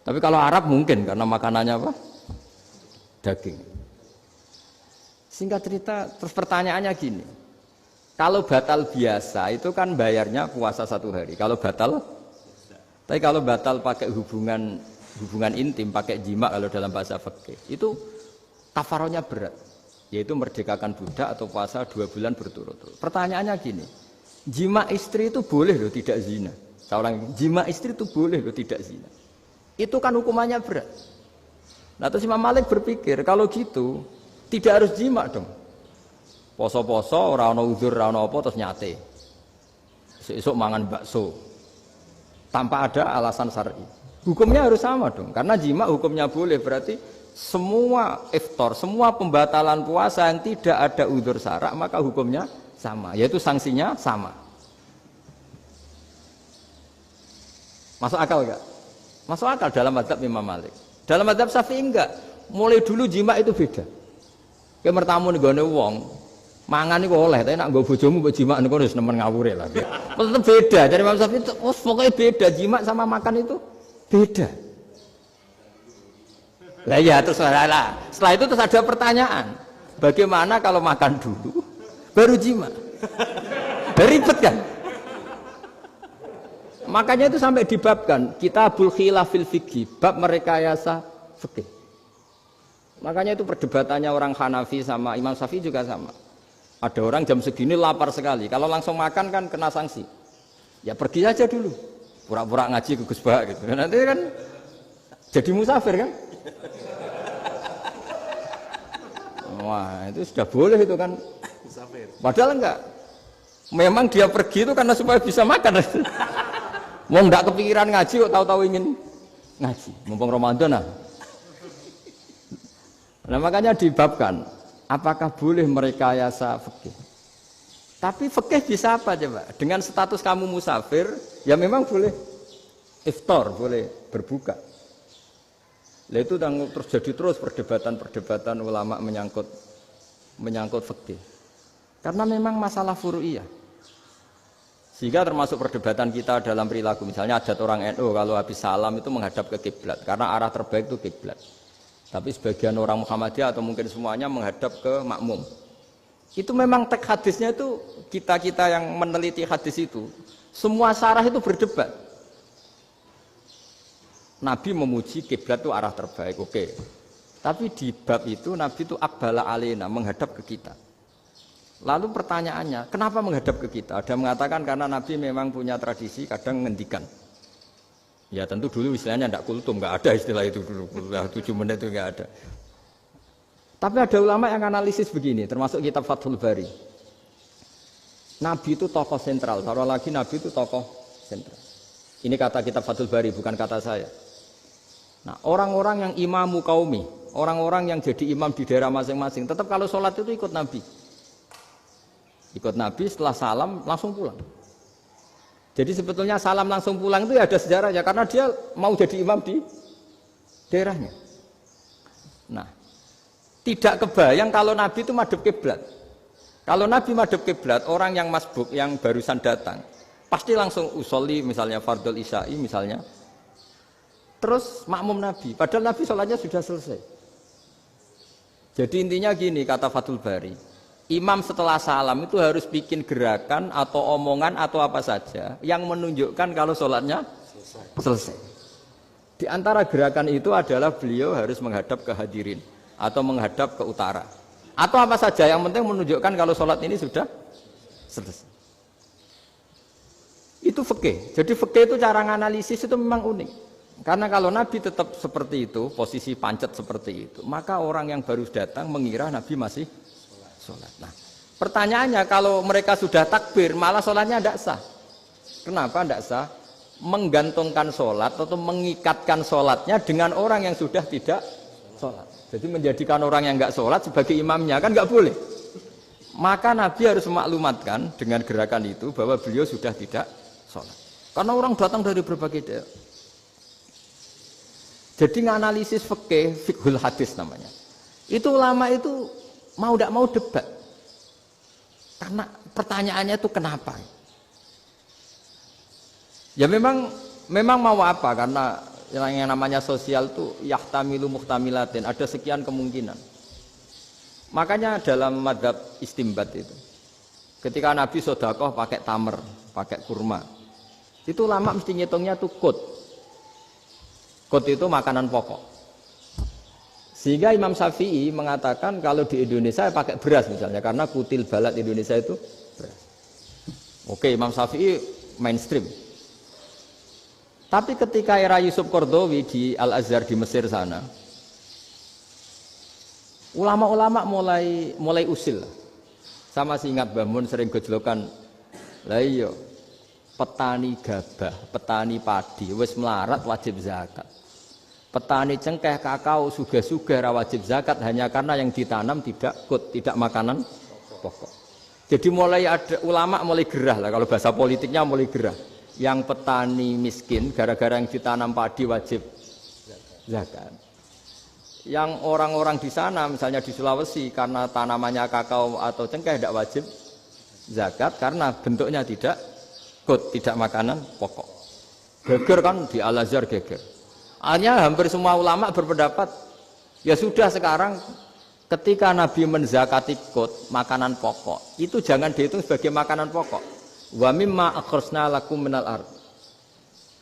Tapi kalau Arab mungkin karena makanannya daging. Singkat cerita, terus pertanyaannya gini. Kalau batal biasa itu kan bayarnya puasa 1 hari. Kalau batal, tapi kalau batal pakai hubungan intim, pakai jima kalau dalam bahasa fikih, itu kafarohnya berat, yaitu merdekakan budak atau puasa 2 bulan berturut-turut. Pertanyaannya gini, Jima istri itu boleh loh tidak zina. Seorang jima istri itu boleh loh tidak zina. Itu kan hukumannya berat. Nah terus Imam Malik berpikir kalau gitu tidak harus jima dong. Poso-poso ora ana uzur ora ana apa terus nyate. Esuk mangan bakso tanpa ada alasan syar'i. Hukumnya harus sama dong. Karena jima hukumnya boleh berarti semua iftar, semua pembatalan puasa yang tidak ada uzur syara' maka hukumnya sama, yaitu sanksinya sama. Masuk akal enggak? Masuk akal dalam mazhab Imam Malik. Dalam mazhab Syafi'i enggak. Mulai dulu jima itu beda. Kayak mertamu nih gone wong, mangan iku oleh, tapi nak nggo bojomu mbok jima niku wis nemen ngawure lah. Tetep beda. Dari Imam Syafi'i itu pokoknya beda, jima sama makan itu beda. Lah ya terus lah. Setelah itu terus ada pertanyaan. Bagaimana kalau makan dulu baru jima? Ribet kan? Makanya itu sampai dibabkan Kitabul Khilafil Fiqhi, bab merekayasa fikih. Makanya itu perdebatannya orang Hanafi sama Imam Syafi'i juga sama. Ada orang jam segini lapar sekali, kalau langsung makan kan kena sanksi. Ya pergi aja dulu, pura-pura ngaji ke Gus Bah gitu. Nanti kan jadi musafir kan? Wah itu sudah boleh itu kan? Padahal enggak. Memang dia pergi itu karena supaya bisa makan. Wong ndak kepikiran ngaji kok tahu-tahu ingin ngaji. Mumpung Ramadan nah. Nah makanya dibabkan apakah boleh merekayasa fikih. Tapi fikih bisa apa coba? Dengan status kamu musafir, ya memang boleh iftar, boleh berbuka. Lah itu terjadi terus perdebatan ulama menyangkut fikih. Karena memang masalah furu'iyah. Sehingga termasuk perdebatan kita dalam perilaku. Misalnya adat orang NU kalau habis salam itu menghadap ke kiblat karena arah terbaik itu kiblat. Tapi sebagian orang Muhammadiyah atau mungkin semuanya menghadap ke makmum. Itu memang teks hadisnya itu kita yang meneliti hadis itu semua syarah itu berdebat. Nabi memuji kiblat itu arah terbaik, oke. Tapi di bab itu Nabi itu aqbala alaina, menghadap ke kita. Lalu pertanyaannya, kenapa menghadap ke kita? Ada mengatakan karena Nabi memang punya tradisi kadang ngendikan. Ya tentu dulu istilahnya tidak kultum, nggak ada istilah itu dulu. 7 menit itu nggak ada. Tapi ada ulama yang analisis begini, termasuk kitab Fathul Bari. Nabi itu tokoh sentral, taruh lagi Nabi itu tokoh sentral. Ini kata kitab Fathul Bari, bukan kata saya. Nah orang-orang yang imamu qaumi, orang-orang yang jadi imam di daerah masing-masing, tetap kalau sholat itu ikut Nabi. Ikut Nabi setelah salam langsung pulang. Jadi sebetulnya salam langsung pulang itu ya ada sejarahnya karena dia mau jadi imam di daerahnya. Nah, tidak kebayang kalau Nabi itu madhep kiblat. Kalau Nabi madhep kiblat, orang yang masbuk yang barusan datang pasti langsung usolli misalnya fardhu isya'i misalnya. Terus makmum Nabi, padahal Nabi sholatnya sudah selesai. Jadi intinya gini kata Fathul Bari. Imam setelah salam itu harus bikin gerakan atau omongan atau apa saja yang menunjukkan kalau sholatnya selesai. Di antara gerakan itu adalah beliau harus menghadap ke hadirin atau menghadap ke utara. Atau apa saja yang penting menunjukkan kalau sholat ini sudah selesai. Itu fikih. Jadi fikih itu cara menganalisis itu memang unik. Karena kalau Nabi tetap seperti itu, posisi pancet seperti itu, maka orang yang baru datang mengira Nabi masih sholat. Nah, pertanyaannya kalau mereka sudah takbir, malah sholatnya tidak sah. Kenapa tidak sah? Menggantungkan sholat atau mengikatkan sholatnya dengan orang yang sudah tidak sholat. Jadi menjadikan orang yang nggak sholat sebagai imamnya kan nggak boleh. Maka Nabi harus memaklumatkan dengan gerakan itu bahwa beliau sudah tidak sholat. Karena orang datang dari berbagai daerah. Jadi nganalisis fikih, fiqhul hadis namanya. Itu ulama itu mau tidak mau debat. Karena pertanyaannya itu kenapa? Ya memang mau apa? Karena yang namanya sosial itu yahtamilu muhtamilatin, ada sekian kemungkinan. Makanya dalam madhab istimbat itu, ketika Nabi sedekah pakai tamer, pakai kurma, itu ulama mesti ngitungnya tuh kut. Kut itu makanan pokok. Sehingga Imam Syafi'i mengatakan kalau di Indonesia pakai beras misalnya, karena kutil balat Indonesia itu beras. Oke, Imam Syafi'i mainstream. Tapi ketika era Yusuf Qaradawi di Al-Azhar di Mesir sana, ulama-ulama mulai usil. Sama sih ingat Mbah Mun sering gojlokan, lah iya petani gabah, petani padi wis melarat wajib zakat. Petani cengkeh, kakao, sugih-sugih ra wajib zakat hanya karena yang ditanam tidak makanan pokok. Jadi mulai ada ulama mulai gerah lah, kalau bahasa politiknya mulai gerah. Yang petani miskin gara-gara yang ditanam padi wajib zakat. Yang orang-orang di sana misalnya di Sulawesi karena tanamannya kakao atau cengkeh tidak wajib zakat karena bentuknya tidak makanan pokok. Geger kan di Al-Azhar geger. Akhirnya hampir semua ulama berpendapat ya sudah sekarang ketika Nabi menzakati makanan pokok itu jangan dihitung sebagai makanan pokok. Wa mimma akhrajna lakum minal ard.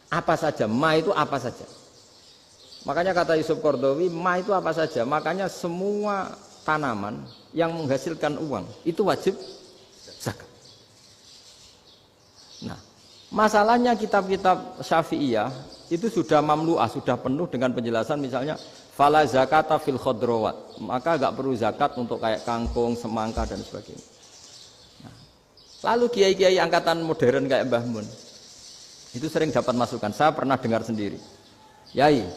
Apa saja, ma itu apa saja. Makanya kata Yusuf Qaradawi, ma itu apa saja. Makanya semua tanaman yang menghasilkan uang itu wajib zakat. Nah, masalahnya kitab-kitab Syafi'iyah itu sudah mamlu'ah, sudah penuh dengan penjelasan misalnya fala zakata fil khadrawat. Maka enggak perlu zakat untuk kayak kangkung, semangka dan sebagainya. Nah, lalu kiai-kiai angkatan modern kayak Mbah Mun itu sering dapat masukan. Saya pernah dengar sendiri. Yai,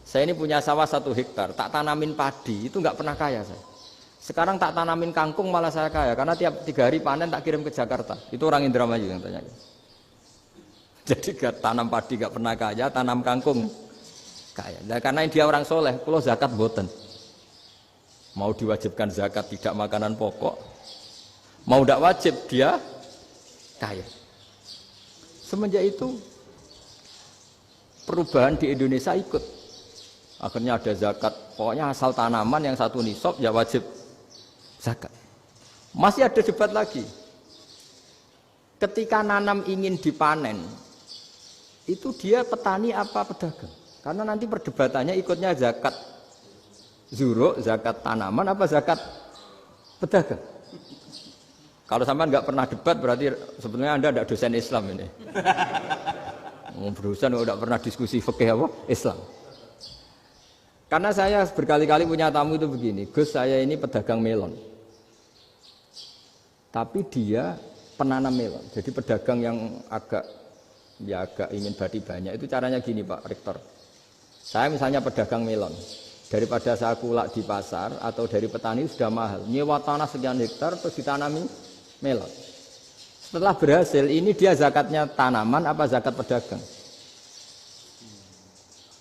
saya ini punya sawah 1 hektar, tak tanamin padi, itu nggak pernah kaya saya. Sekarang tak tanamin kangkung malah saya kaya, karena tiap 3 hari panen tak kirim ke Jakarta. Itu orang Indramayu yang tanya. Jadi gak tanam padi nggak pernah kaya, tanam kangkung kaya. Nah, karena dia orang soleh, kalau zakat boten. Mau diwajibkan zakat tidak makanan pokok, mau tidak wajib dia kaya. Semenjak itu perubahan di Indonesia ikut. Akhirnya ada zakat, pokoknya asal tanaman yang 1 nisab ya wajib zakat. Masih ada debat lagi. Ketika nanam ingin dipanen, itu dia petani apa pedagang? Karena nanti perdebatannya ikutnya zakat zuruk, zakat tanaman apa zakat pedagang. Kalau sampean nggak pernah debat berarti sebenarnya Anda tidak dosen Islam ini. Dosen tidak pernah diskusi fikih apa? Islam. Karena saya berkali-kali punya tamu itu begini, Gus saya ini pedagang melon. Tapi dia penanam melon. Jadi pedagang yang agak ingin badi banyak itu caranya gini Pak Rektor. Saya misalnya pedagang melon. Daripada saya kulak di pasar atau dari petani sudah mahal. Nyewa tanah sekian hektar terus ditanami melon. Setelah berhasil ini dia zakatnya tanaman apa zakat pedagang?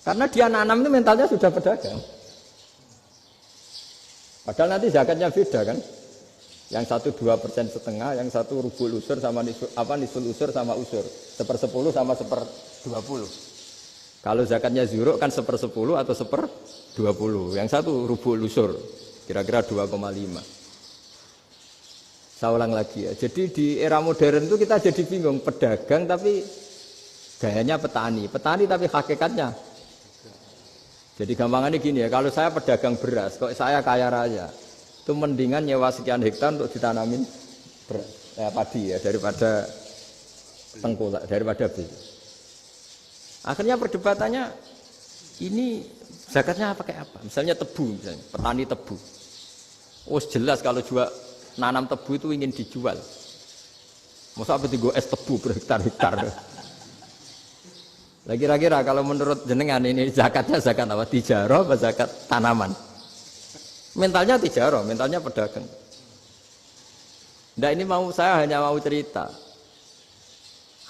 Karena dia nanam itu mentalnya sudah pedagang. Padahal nanti zakatnya beda kan? Yang 1,2% yang satu rubul usur sama nisul usur sama usur. 1/10 sama 1/20. Kalau zakatnya zuruk kan 1/10 atau 1/20. Yang satu rubul usur, kira-kira 2,5. Saya ulang lagi ya. Jadi di era modern itu kita jadi bingung, pedagang tapi gayanya petani. Petani tapi hakikatnya. Jadi gampangannya gini ya, kalau saya pedagang beras, kok saya kaya raya, itu mendingan nyewa sekian hektar untuk ditanamin beras, padi ya, daripada tengkulak, daripada beli. Akhirnya perdebatannya, ini zakatnya pakai apa? Misalnya tebu, misalnya, petani tebu. Oh jelas kalau juga nanam tebu itu ingin dijual. Masa apa tiga es tebu berhektar-hektar. Lah kira-kira kalau menurut jenengan ini zakatnya zakat apa? Tijarah apa zakat tanaman? Mentalnya tijarah, mentalnya pedagang. Nah ini saya hanya mau cerita.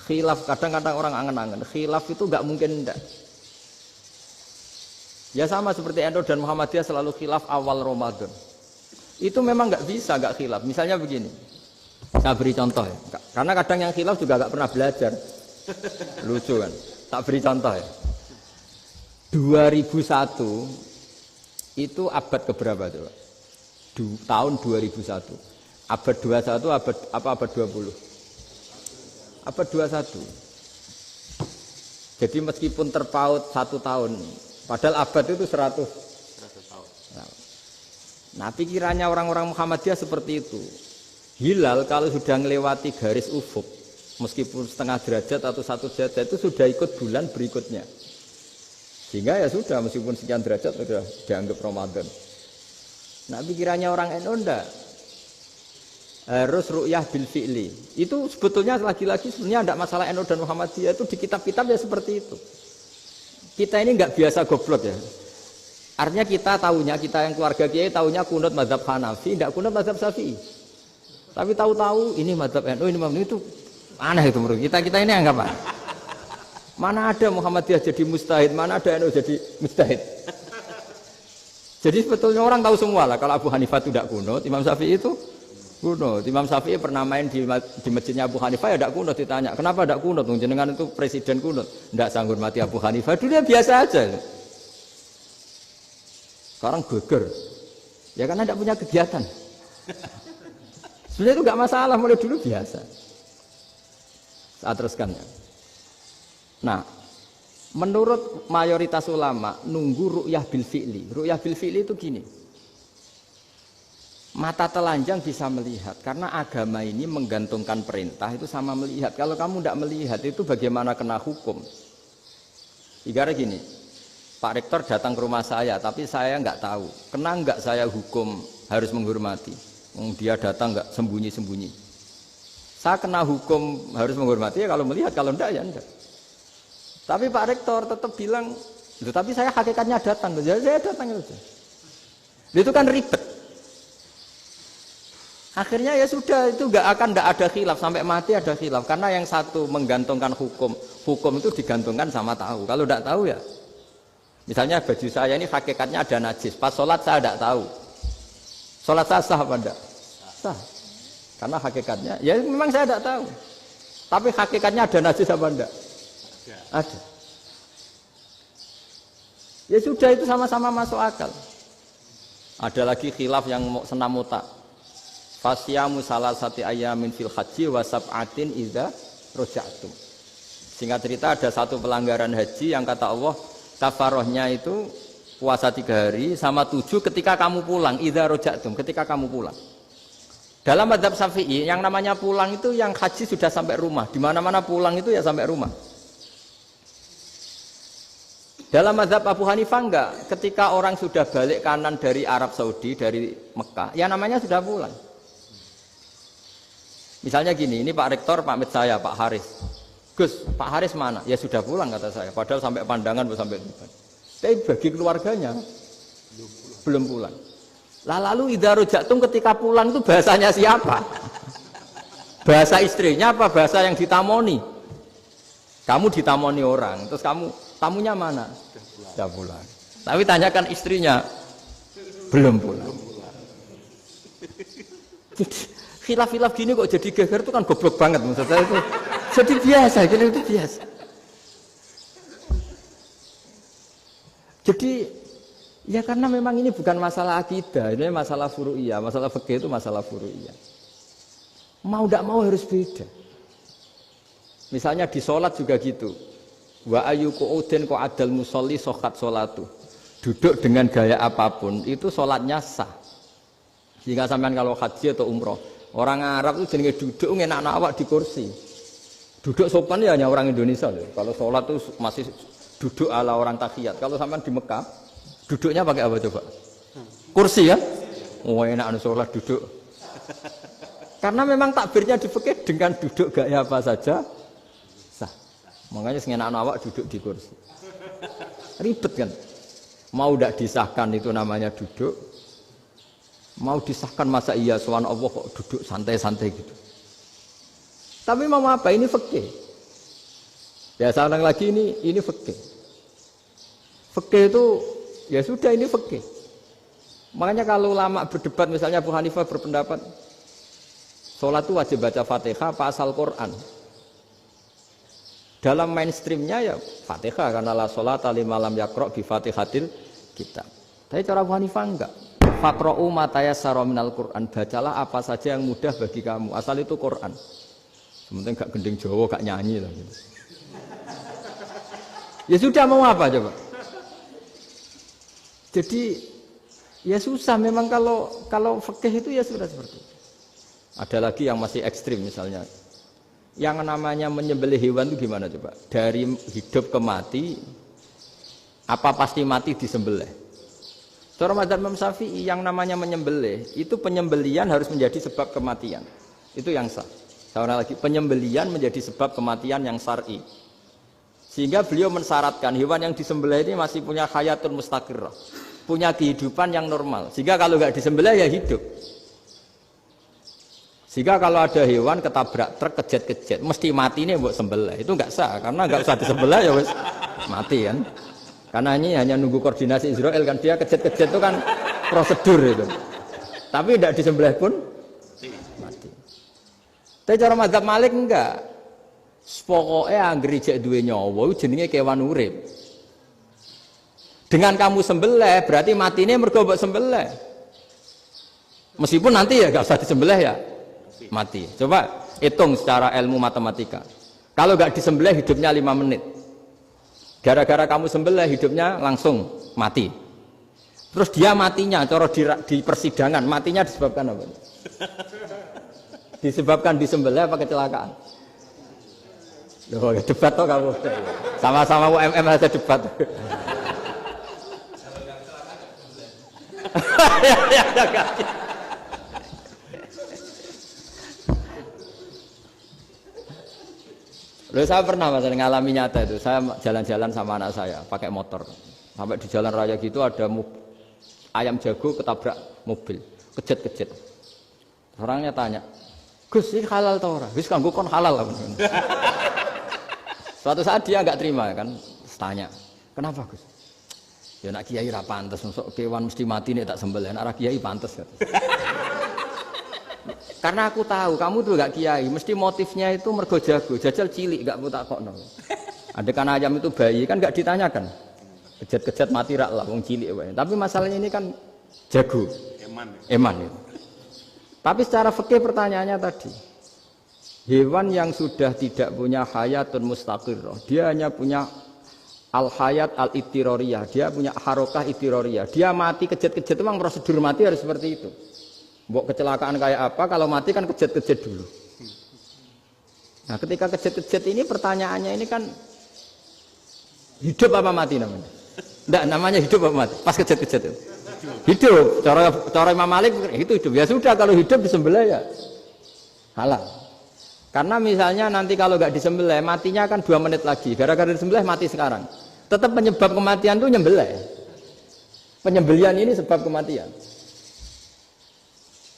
Khilaf kadang-kadang orang angen-angen. Khilaf itu enggak mungkin enggak. Ya sama seperti NU dan Muhammadiyah selalu khilaf awal Ramadan. Itu memang enggak bisa enggak khilaf. Misalnya begini. Saya beri contoh ya. Karena kadang yang khilaf juga enggak pernah belajar. Lucu kan? Tak beri contoh ya. 2001 itu abad keberapa coba? Tahun 2001. Abad 21 abad 20? Abad 21. Jadi meskipun terpaut 1 tahun, padahal abad itu 100 tahun. Nah, pikirannya orang-orang Muhammadiyah seperti itu. Hilal kalau sudah melewati garis ufuk, meskipun setengah derajat atau 1 derajat itu sudah ikut bulan berikutnya. Sehingga ya sudah meskipun sekian derajat sudah dianggap Ramadan. Nah pikirannya orang NU enggak. Harus ru'yah bil fi'li. Itu sebetulnya lagi-lagi sebenarnya enggak masalah NU dan Muhammadiyah, itu di kitab-kitab ya seperti itu. Kita ini enggak biasa goblok ya. Artinya kita yang keluarga kiai tahunya kunut mazhab Hanafi, enggak kunut mazhab Syafi'i. Tapi tahu-tahu ini mazhab NU, ini mazhab itu aneh itu menurut kita ini anggap apa? Mana ada Muhammadiyah jadi mustahid, mana ada NU jadi mustahid. Jadi sebetulnya orang tahu semua lah kalau Abu Hanifah itu tidak kunut, Imam Syafi'i itu kunut. Imam Syafi'i pernah main di masjidnya Abu Hanifah ya tidak kunut, ditanya kenapa tidak kunut? Jenengan itu presiden kunut, tidak sanggup mati Abu Hanifah, dulu ya biasa aja. Sekarang geger, ya karena tidak punya kegiatan. Sebenarnya itu nggak masalah, mulai dulu biasa. Saat teruskan ya. Nah, menurut mayoritas ulama nunggu ru'yah bil fi'li. Ru'yah bil fi'li itu gini. Mata telanjang bisa melihat karena agama ini menggantungkan perintah itu sama melihat. Kalau kamu tidak melihat itu bagaimana kena hukum? Ibaratnya gini, Pak Rektor datang ke rumah saya tapi saya nggak tahu. Kena nggak saya hukum harus menghormati? Dia datang nggak sembunyi-sembunyi. Saya kena hukum harus menghormati ya kalau melihat, kalau enggak ya enggak. Tapi Pak Rektor tetap bilang, tapi saya hakikatnya datang, jadi saya datang saja. Itu kan ribet. Akhirnya ya sudah, itu enggak ada khilaf sampai mati ada khilaf karena yang satu menggantungkan hukum itu digantungkan sama tahu. Kalau enggak tahu ya, misalnya baju saya ini hakikatnya ada najis, pas sholat saya enggak tahu. Sholat saya sah apa enggak? Sah. Karena hakikatnya, ya memang saya enggak tahu. Tapi hakikatnya ada najis apa enggak? Ada. Ya sudah, itu sama-sama masuk akal. Ada lagi khilaf yang senam otak. Fasyamu salasati ayamin fil haji wa sab'atin idza raja'tum. Singkat cerita ada satu pelanggaran haji yang kata Allah kafarohnya itu puasa 3 hari sama 7 ketika kamu pulang, idza raja'tum, ketika kamu pulang. Dalam mazhab Syafi'i yang namanya pulang itu yang haji sudah sampai rumah. Di mana-mana pulang itu ya sampai rumah. Dalam mazhab Abu Hanifah enggak, ketika orang sudah balik kanan dari Arab Saudi, dari Mekah, ya namanya sudah pulang. Misalnya gini, ini Pak Rektor pamit saya, Pak Haris. Gus, Pak Haris mana? Ya sudah pulang kata saya, padahal sampai pandangan sampai depan. Tapi bagi keluarganya belum pulang. Lalu idza raja'tum ketika pulang itu bahasanya siapa? Bahasa istrinya apa bahasa yang ditamoni? Kamu ditamoni orang, terus tamunya mana? Sudah pulang. Tapi tanyakan istrinya, belum pulang. Khilaf-khilaf gini kok jadi geger itu kan goblok banget maksud saya itu. Jadi biasa, gini itu biasa. Jadi ya karena memang ini bukan masalah akidah, ini masalah furu'iyah, masalah fikih itu masalah furu'iyah. Mau tidak mau harus beda. Misalnya di sholat juga gitu. Wa ayyuku udin ko adal musolli sokat sholatu. Duduk dengan gaya apapun itu sholatnya sah. Jika sampean kalau haji atau umroh, orang Arab itu jenenge duduk ngenak awak di kursi. Duduk sopan ya hanya orang Indonesia loh. Kalau sholat itu masih duduk ala orang tahiyat. Kalau sampean di Mekah, duduknya pakai apa coba? Kursi ya? Oh enak sholat duduk. Karena memang takbirnya di fikih dengan duduk gaya apa saja sah. Makanya sengenak awak duduk di kursi. Ribet kan? Mau tidak disahkan itu namanya duduk. Mau disahkan masa iya sowan Allah kok duduk santai-santai gitu. Tapi mau apa? Ini fikih. Ya sekarang lagi ini fikih. Fikih itu ya sudah ini fikih. Makanya kalau ulama berdebat misalnya Abu Hanifah berpendapat sholat itu wajib baca Fatihah apa asal Quran. Dalam mainstreamnya ya Fatihah karena la sholata liman lam yaqra bi Fatihatil kitab. Tapi cara Abu Hanifah enggak. Faqra'u ma tayassara minal Quran. Bacalah apa saja yang mudah bagi kamu. Asal itu Quran. Sementing gak gending Jawa, gak nyanyi lah gitu. Ya sudah mau apa coba? Jadi ya susah memang kalau fikih itu ya sudah seperti itu. Ada lagi yang masih ekstrim misalnya. Yang namanya menyembelih hewan itu gimana coba? Dari hidup ke mati, apa pasti mati disembelih? Cara mazhab Imam Syafi'i yang namanya menyembelih itu penyembelian harus menjadi sebab kematian. Itu yang sah. Saya lagi, penyembelian menjadi sebab kematian yang syar'i. Sehingga beliau mensyaratkan hewan yang disembelih ini masih punya hayatun mustaqirrah, punya kehidupan yang normal. Sehingga kalau nggak disembelih ya hidup. Sehingga kalau ada hewan ketabrak truk kejet-kejet, mesti mati ini buat sembelih. Itu nggak sah, karena nggak usah disembelih ya wes mati kan. Karena ini hanya nunggu koordinasi Israel kan, dia kejet-kejet itu kan prosedur itu. Tapi tidak disembelih pun mati. Tapi cara mazhab Malik enggak. Pokoknya anggere jek duwe nyawa jenenge kewan urip. Dengan kamu sembelih berarti matine mergo mbok sembelih. Meskipun nanti ya nggak usah disembelih ya mati. Coba hitung secara ilmu matematika. Kalau nggak disembelih hidupnya 5 menit. Gara-gara kamu sembelih hidupnya langsung mati. Terus dia matinya, cara di persidangan matinya disebabkan apa? Disebabkan disembelih apa kecelakaan? Loh, ya debat toh kamu. Sama-sama UMM aja debat. Loh, saya pernah masalah ngalami nyata itu. Saya jalan-jalan sama anak saya pakai motor. Sampai di jalan raya gitu ada ayam jago ketabrak mobil, kejet-kejet. Orangnya tanya, "Gus, ini halal tau ora?" "Wis kanggo kon halal." Suatu saat dia enggak terima kan, tanya, "Kenapa, Gus?" "Ya nak kiai ra pantes, mosok kewan mesti mati nek tak sembelih, nek ra kiai pantes." Karena aku tahu kamu tuh gak kiai, mesti motifnya itu mergo jago, jajal cilik gak mau tak kokno. Ada kan ayam itu bayi kan gak ditanyakan, kejet-kejet mati rak lah, wong cilik wae. Tapi masalahnya ini kan jago, eman itu. Tapi secara fikih pertanyaannya tadi, hewan yang sudah tidak punya hayatun mustaqirrah, dia hanya punya al hayat al ittiroriyah, dia punya harokah ittiroriyah, dia mati kejet-kejet memang prosedur mati harus seperti itu. Mbok kecelakaan kayak apa, kalau mati kan kejet-kejet dulu. Nah ketika kejet-kejet ini pertanyaannya ini kan hidup apa mati namanya? Enggak, namanya hidup apa mati? Pas kejet-kejet itu hidup. Cara Imam Malik itu hidup. Ya sudah, kalau hidup disembelih ya halal. Karena misalnya nanti kalau nggak disembelih matinya kan 2 menit lagi. Gara-gara disembelih mati sekarang. Tetap penyebab kematian itu nyembelih. Penyembelian ini sebab kematian.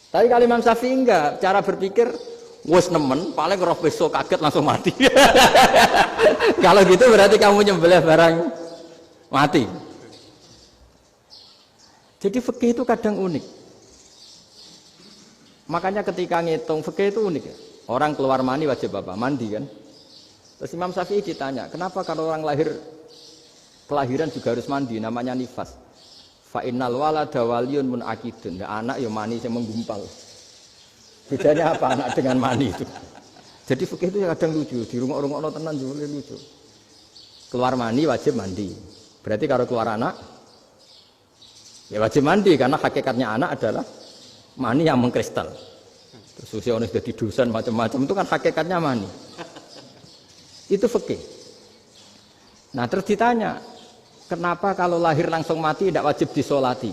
Tapi kalau Imam Syafi'i enggak, cara berpikir wes nemen, paling roh besok kaget langsung mati. Kalau gitu berarti kamu nyembelih barang mati. Jadi fikih itu kadang unik. Makanya ketika ngitung fikih itu unik ya. Orang keluar mani wajib apa? Mandi kan. Terus Imam Syafi'i ditanya, kenapa kalau orang kelahiran juga harus mandi? Namanya nifas. Fa innal walada waliyun munakidun. Ya, anak ya mani yang menggumpal. Bedanya apa anak dengan mani itu? Jadi fikih itu kadang lucu, di rumah-rumah tenan juga lucu. Keluar mani wajib mandi. Berarti kalau keluar anak ya wajib mandi karena hakikatnya anak adalah mani yang mengkristal. Terus usia orang sudah di dosen macam-macam itu kan hakikatnya mani. Itu fikih. Nah terus ditanya, kenapa kalau lahir langsung mati tidak wajib disolati?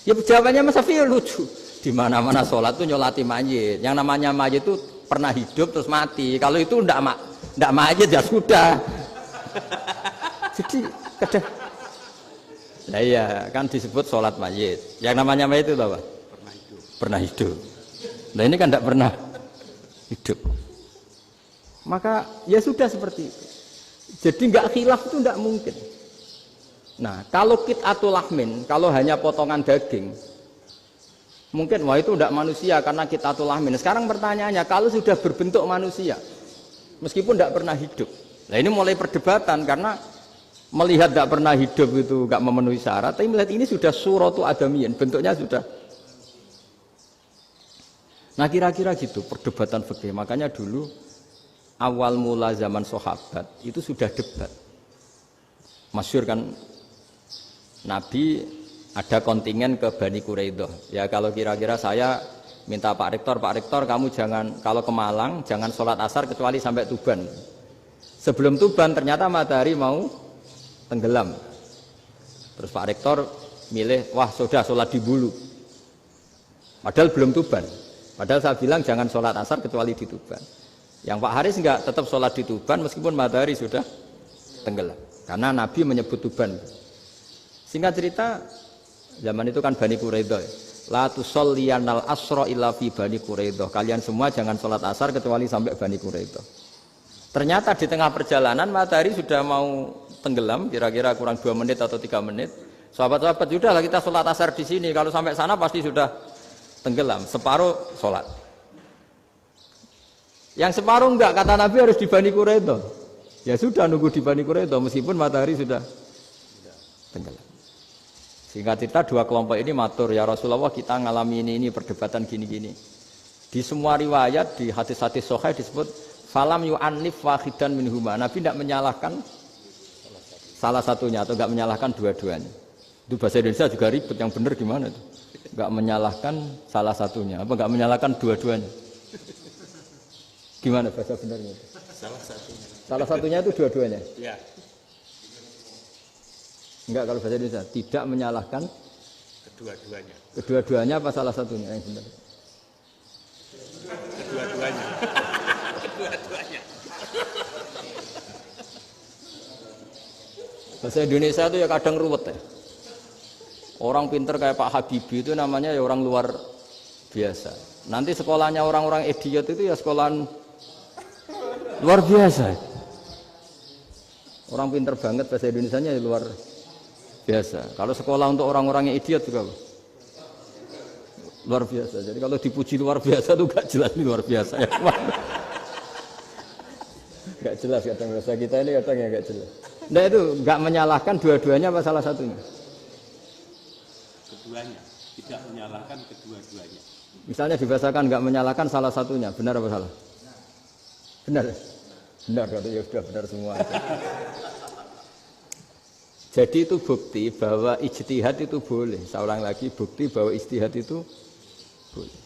Ya jawabannya Mas Syafi'i lucu. Di mana-mana sholat itu nyolati mayit. Yang namanya mayit itu pernah hidup terus mati. Kalau itu ndak mayit ya sudah. Jadi kadang, nah iya kan disebut sholat mayit. Yang namanya mayit itu apa? Pernah hidup. Nah ini kan ndak pernah hidup. Maka ya sudah seperti itu. Jadi nggak khilaf itu ndak mungkin. Nah, kalau qit'atul lahmin, kalau hanya potongan daging, mungkin wah itu tidak manusia karena qit'atul lahmin. Sekarang pertanyaannya, kalau sudah berbentuk manusia, meskipun tidak pernah hidup, nah ini mulai perdebatan karena melihat tidak pernah hidup itu nggak memenuhi syarat, tapi melihat ini sudah suratu adamiyin, bentuknya sudah. Nah kira-kira gitu perdebatan fikih. Makanya dulu awal mula zaman sahabat itu sudah debat. Masyhur kan, Nabi ada kontingen ke Bani Quraidah. Ya kalau kira-kira saya minta Pak Rektor kamu jangan kalau ke Malang jangan sholat asar kecuali sampai Tuban. Sebelum Tuban ternyata matahari mau tenggelam. Terus Pak Rektor milih, wah sudah sholat di Bulu. Padahal belum Tuban. Padahal saya bilang jangan sholat asar kecuali di Tuban. Yang Pak Haris enggak, tetap sholat di Tuban meskipun matahari sudah tenggelam. Karena Nabi menyebut Tuban. Singkat cerita, zaman itu kan Bani Quraidah. La tusolliyanal asra illa fi Bani Quraidah. Kalian semua jangan sholat asar kecuali sampai Bani Quraidah. Ternyata di tengah perjalanan matahari sudah mau tenggelam, kira-kira kurang 2 menit atau 3 menit. Sahabat-sahabat, sudahlah kita sholat asar di sini. Kalau sampai sana pasti sudah tenggelam. Separuh sholat. Yang separuh enggak, kata Nabi harus di Bani Quraidah. Ya sudah nunggu di Bani Quraidah meskipun matahari sudah tenggelam. Singkat cerita 2 kelompok ini matur, ya Rasulullah kita ngalami ini perdebatan gini-gini. Di semua riwayat di hadis-hadis sahih disebut falam yu'annif wahidan minhuma. Nabi tidak menyalahkan salah satunya atau enggak menyalahkan dua-duanya. Itu bahasa Indonesia juga ribet, yang benar gimana itu? Enggak menyalahkan salah satunya, apa enggak menyalahkan dua-duanya? Gimana bahasa benernya itu? Salah satunya. Salah satunya itu dua-duanya? Ya. Enggak, kalau bahasa Indonesia tidak menyalahkan Kedua-duanya. kedua-duanya apa salah satunya yang benar? Kedua-duanya. Kedua-duanya. Bahasa Indonesia itu ya kadang ruwet ya. Orang pinter kayak Pak Habibie itu namanya ya orang luar biasa. Nanti sekolahnya orang-orang idiot itu ya sekolahan luar biasa. Orang pinter banget bahasa Indonesianya ya luar biasa. Kalau sekolah untuk orang-orang yang idiot juga luar biasa. Jadi kalau dipuji luar biasa itu gak jelas ini luar biasa ya. Gak jelas kadang bahasa kita ini kadang ya gak jelas. Nah itu gak menyalahkan dua-duanya apa salah satunya? Keduanya. Tidak menyalahkan kedua-duanya. Misalnya dibahasakan gak menyalahkan salah satunya, benar apa salah? Benar. Benar, ya sudah benar semua. Jadi itu bukti bahwa ijtihad itu boleh. Saya ulang lagi, bukti bahwa ijtihad itu boleh.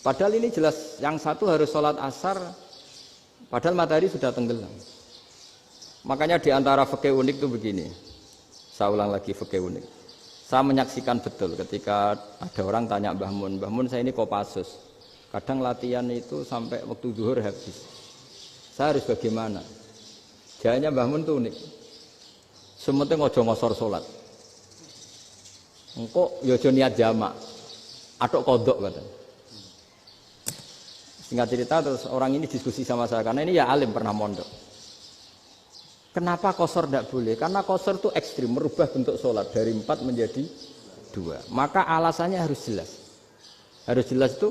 Padahal ini jelas, yang satu harus sholat asar, padahal matahari sudah tenggelam. Makanya di antara fikih unik itu begini. Saya ulang lagi fikih unik. Saya menyaksikan betul ketika ada orang tanya Mbah Mun saya ini Kopassus. Kadang latihan itu sampai waktu zuhur habis. Saya harus bagaimana? Jawabannya Mbah Mun itu unik. Sementing ojo ngosor sholat. Engkau ya ojo niat jamak. Atok kodok katanya. Singkat cerita terus orang ini diskusi sama saya karena ini ya alim pernah mondok. Kenapa kosor tidak boleh? Karena kosor itu ekstrim, merubah bentuk sholat dari 4 menjadi 2. Maka alasannya harus jelas. Harus jelas itu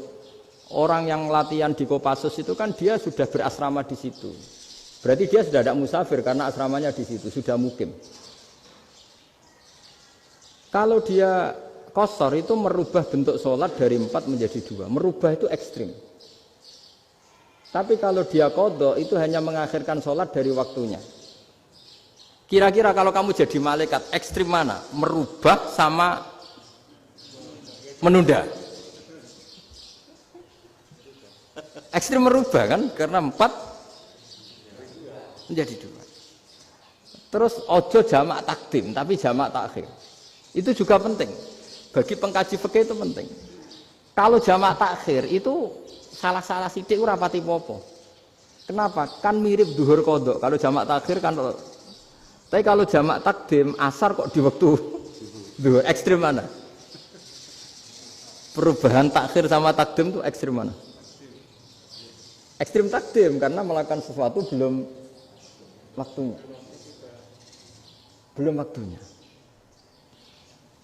orang yang latihan di Kopassus itu kan dia sudah berasrama di situ. Berarti dia sudah tidak musafir karena asramanya di situ, sudah mukim. Kalau dia kosor itu merubah bentuk sholat dari 4 menjadi 2. Merubah itu ekstrim. Tapi kalau dia qadha itu hanya mengakhirkan sholat dari waktunya. Kira-kira kalau kamu jadi malaikat, ekstrim mana? Merubah sama menunda? Ekstrim merubah kan? Karena 4 menjadi 2. Terus ojo jamak takdim, tapi jamak takhir. Itu juga penting. Bagi pengkaji fikih itu penting. Kalau jamak takhir itu salah-salah sidik ora pati popo. Kenapa? Kan mirip duhur qadha. Kalau jamak takhir kan. Tapi kalau jamak takdim asar kok di waktu duhur, ekstrim mana? Perubahan takhir sama takdim itu ekstrim mana? Ekstrim takdim karena melakukan sesuatu belum waktunya. Belum waktunya.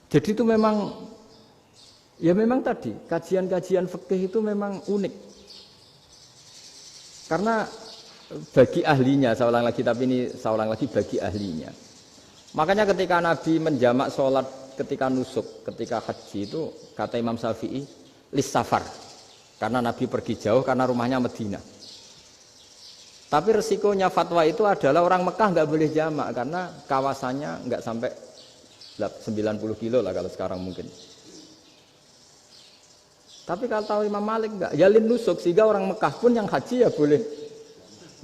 Jadi itu memang ya memang tadi kajian-kajian fikih itu memang unik. Karena bagi ahlinya, saya ulang lagi, tapi ini saya ulang lagi bagi ahlinya. Makanya ketika Nabi menjamak sholat ketika nusuk, ketika haji itu kata Imam Syafi'i lis safar, karena Nabi pergi jauh karena rumahnya Madinah. Tapi resikonya fatwa itu adalah orang Mekah nggak boleh jamak karena kawasannya nggak sampai 90 kilo lah kalau sekarang mungkin. Tapi kalau tahu Imam Malik enggak, ya lin nusuk, sehingga orang Mekah pun yang haji ya boleh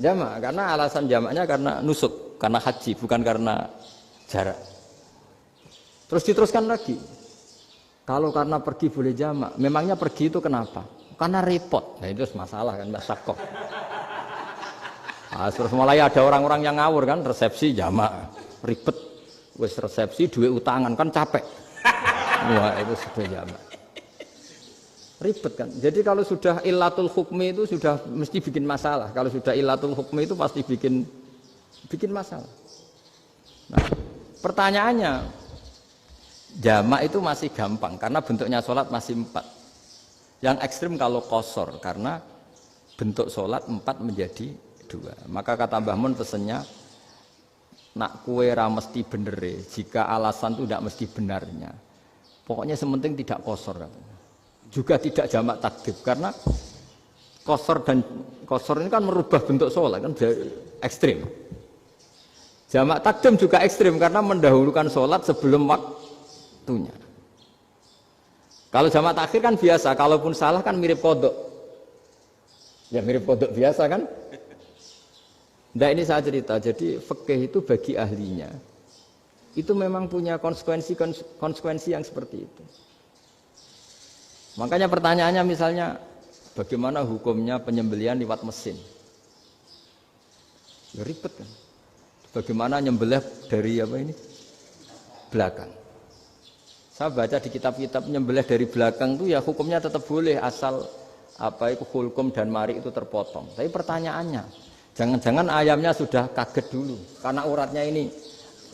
jamak, karena alasan jamaknya karena nusuk, karena haji, bukan karena jarak. Terus diteruskan lagi, kalau karena pergi boleh jamak, memangnya pergi itu kenapa? Karena repot. Nah itu masalah kan, masyakoh. Nah, terus mulai ada orang-orang yang ngawur kan, resepsi jamak, ribet. Wes resepsi duit utangan kan capek. Wah itu sudah jamak. Ribet kan. Jadi kalau sudah illatul hukmi itu sudah mesti bikin masalah. Kalau sudah illatul hukmi itu pasti bikin masalah. Nah, pertanyaannya, jamak itu masih gampang karena bentuknya sholat masih 4. Yang ekstrim kalau qasar karena bentuk sholat 4 menjadi 2. Maka kata Mbah Mun pesennya, nak kue ra mesti benere, jika alasan itu tidak mesti benarnya. Pokoknya sementing tidak qasar. Juga tidak jamak takdim karena qasar ini kan merubah bentuk sholat kan ekstrim. Jamak takdim juga ekstrim karena mendahulukan sholat sebelum waktunya. Kalau jamak takhir kan biasa, kalaupun salah kan mirip kodok. Ya mirip kodok biasa kan. Nah ini saya cerita, jadi fikih itu bagi ahlinya itu memang punya konsekuensi yang seperti itu. Makanya pertanyaannya misalnya, bagaimana hukumnya penyembelihan lewat mesin? Ya ribet kan. Bagaimana nyembelih dari apa ini? Belakang. Saya baca di kitab-kitab nyembelih dari belakang itu ya hukumnya tetap boleh asal apa itu hulkum dan mari itu terpotong. Tapi pertanyaannya, jangan-jangan ayamnya sudah kaget dulu karena uratnya ini.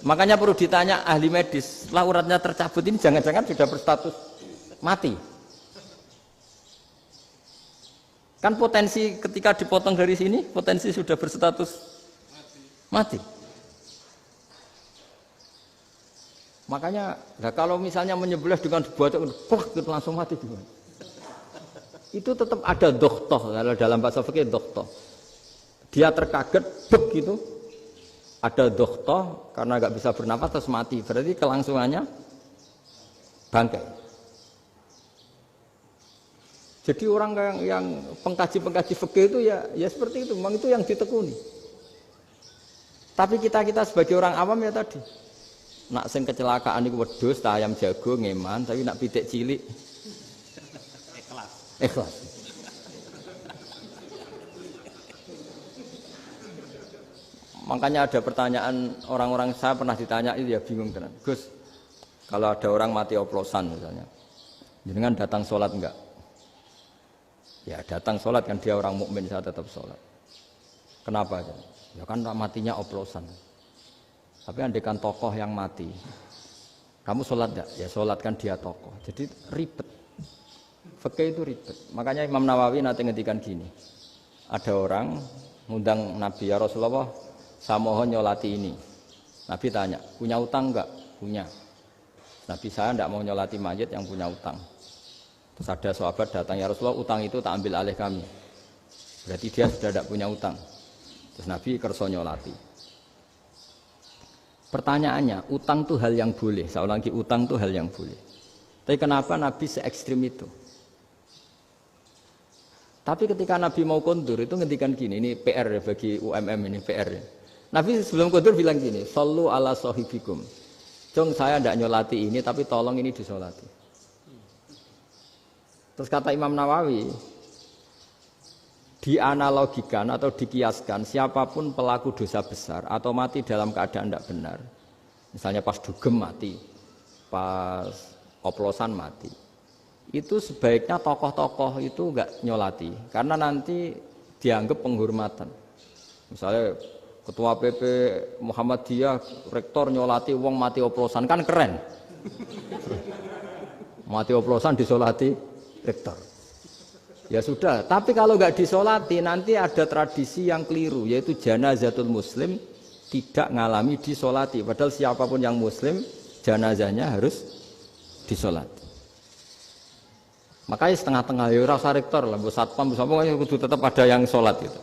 Makanya perlu ditanya ahli medis, setelah uratnya tercabut ini jangan-jangan sudah berstatus mati. Kan potensi ketika dipotong dari sini, potensi sudah berstatus mati. Makanya, nah kalau misalnya menyembelih dengan dibuat itu langsung mati juga. Itu tetap ada dokhtoh, kalau dalam bahasa fikih dokhtoh. Dia terkaget, begitu, ada dokhtoh karena nggak bisa bernafas terus mati. Berarti kelangsungannya bangkai. Jadi orang yang pengkaji fikih itu ya seperti itu, memang itu yang ditekuni. Tapi kita sebagai orang awam ya tadi, nak sing kecelakaan itu wedhus, ayam jago ngeman, tapi nak pitik cilik ikhlas. Makanya ada pertanyaan orang-orang, saya pernah ditanya itu ya bingung tenan. Gus, kalau ada orang mati oplosan misalnya, jenengan datang sholat enggak? Ya datang sholat kan, dia orang mukmin, saya tetap sholat. Kenapa? Ya kan matinya oplosan. Tapi andaikan tokoh yang mati, kamu sholat enggak? Ya sholat kan dia tokoh. Jadi ribet. Fikih itu ribet. Makanya Imam Nawawi nanti ngendikan gini. Ada orang ngundang Nabi, ya Rasulullah, saya mohon nyolati ini. Nabi tanya, punya utang enggak? Punya. Nabi, saya enggak mau nyolati mayit yang punya utang. Terus ada sahabat datang, ya Rasulullah, utang itu tak ambil alih kami. Berarti dia sudah tidak punya utang. Terus Nabi kerso nyolati. Pertanyaannya, utang itu hal yang boleh. Saya ulangi, utang itu hal yang boleh. Tapi kenapa Nabi se-ekstrim itu? Tapi ketika Nabi mau kondur itu ngendikan gini, ini PR ya bagi UMM ini PR ya. Nabi sebelum kondur bilang gini, sallu ala sahibikum. Jong saya tidak nyolati ini, tapi tolong ini disolati. Terus kata Imam Nawawi, dianalogikan atau dikiaskan siapapun pelaku dosa besar atau mati dalam keadaan tidak benar. Misalnya pas dugem mati, pas oplosan mati. Itu sebaiknya tokoh-tokoh itu enggak nyolati karena nanti dianggap penghormatan. Misalnya ketua PP Muhammadiyah rektor nyolati wong mati oplosan kan keren. Mati oplosan disolati rektor. Ya sudah, tapi kalau enggak disolati nanti ada tradisi yang keliru yaitu janazatul muslim tidak ngalami disolati. Padahal siapapun yang muslim janazahnya harus disolati. Makanya setengah-tengah ya rasa rektor lah, bu satpam, bu satpam itu tetap ada yang sholat gitu.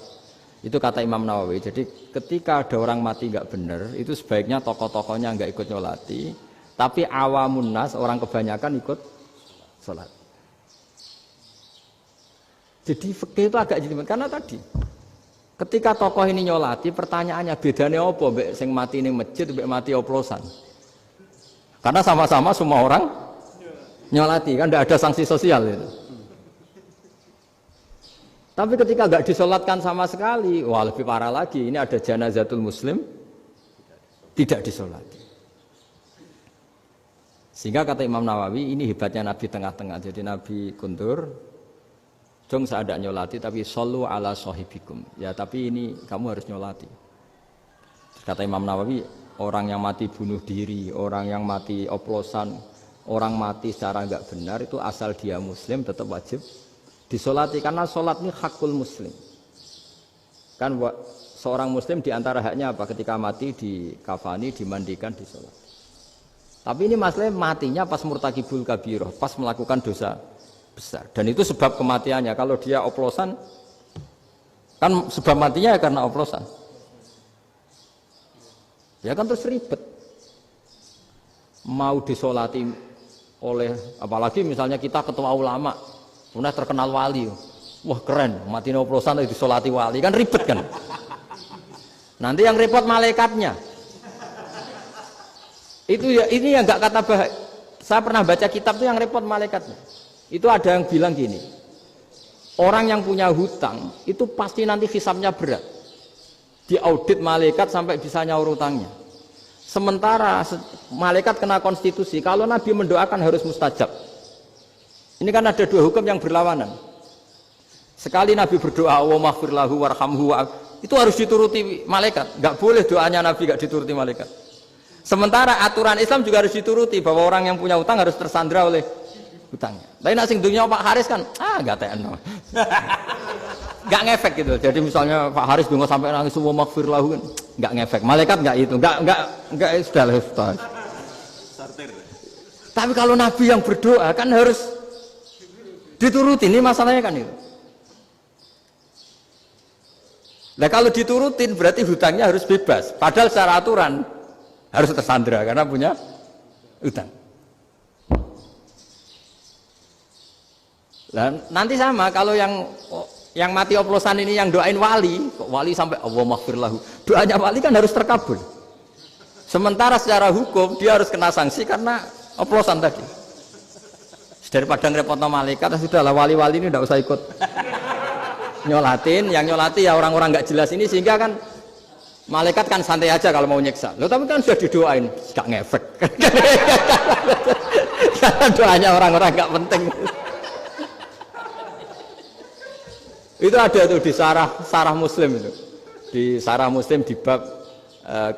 Itu kata Imam Nawawi. Jadi ketika ada orang mati nggak benar, itu sebaiknya tokoh-tokohnya nggak ikut nyolati, tapi awamun nas orang kebanyakan ikut sholat. Jadi fikih itu agak jelimet karena tadi ketika tokoh ini nyolati, pertanyaannya bedanya apa mbek sing mati ning masjid mbek mati oplosan? Karena sama-sama semua orang nyolati, kan tidak ada sanksi sosial itu. Tapi ketika nggak disolatkan sama sekali, wah lebih parah lagi. Ini ada janazatul muslim tidak disolati. Sehingga kata Imam Nawawi, ini hebatnya Nabi tengah-tengah. Jadi Nabi kundur, jong saya ada nyolati, tapi shollu ala sahibikum. Ya tapi ini kamu harus nyolati. Kata Imam Nawawi, orang yang mati bunuh diri, orang yang mati oplosan, orang mati secara nggak benar itu asal dia muslim tetap wajib disolati karena solat ini hakul muslim. Kan seorang muslim diantara haknya apa? Ketika mati dikafani, dimandikan, disolat. Tapi ini masalah matinya pas murtakibul kabiroh, pas melakukan dosa besar. Dan itu sebab kematiannya. Kalau dia oplosan, kan sebab matinya ya karena oplosan. Ya kan terus ribet. Mau disolati oleh, apalagi misalnya kita ketua ulama, kemudian terkenal wali. Wah keren, mati oplosan disolati wali, kan ribet kan. Nanti yang repot malaikatnya. Itu ya, ini yang nggak kata bahaya. Saya pernah baca kitab itu yang repot malaikatnya. Itu ada yang bilang gini, orang yang punya hutang itu pasti nanti hisabnya berat. Diaudit malaikat sampai bisa nyaur hutangnya. Sementara malaikat kena konstitusi, kalau Nabi mendoakan harus mustajab. Ini kan ada dua hukum yang berlawanan. Sekali Nabi berdoa, wa maghfir lahu warhamhu, itu harus dituruti malaikat. Nggak boleh doanya Nabi nggak dituruti malaikat. Sementara aturan Islam juga harus dituruti bahwa orang yang punya hutang harus tersandra oleh hutangnya. Tapi nak sing dunia Pak Haris kan, nggak TNO, nggak ngefek gitu. Jadi misalnya Pak Haris dungo sampai nangis semua maghfir lahu kan, nggak ngefek. Malaikat nggak itu, nggak sudah lah. Tapi kalau Nabi yang berdoa kan harus dituruti. Ini masalahnya kan itu. Nah kalau diturutin berarti hutangnya harus bebas. Padahal secara aturan harus tersandra karena punya hutang. Dan nanti sama kalau yang mati oplosan ini yang doain wali, kok wali sampai Allah maghfir lahu. Doanya wali kan harus terkabul. Sementara secara hukum dia harus kena sanksi karena oplosan tadi. Daripada ngerepotno malaikat, sudahlah wali-wali ini tidak usah ikut nyolatin. Yang nyolati ya orang-orang nggak jelas ini, sehingga kan malaikat kan santai aja kalau mau nyiksa. Loh tapi kan sudah didoain, nggak ngefek. Karena doanya orang-orang nggak penting. Itu ada tuh di sarah Muslim itu. Di sarah Muslim di bab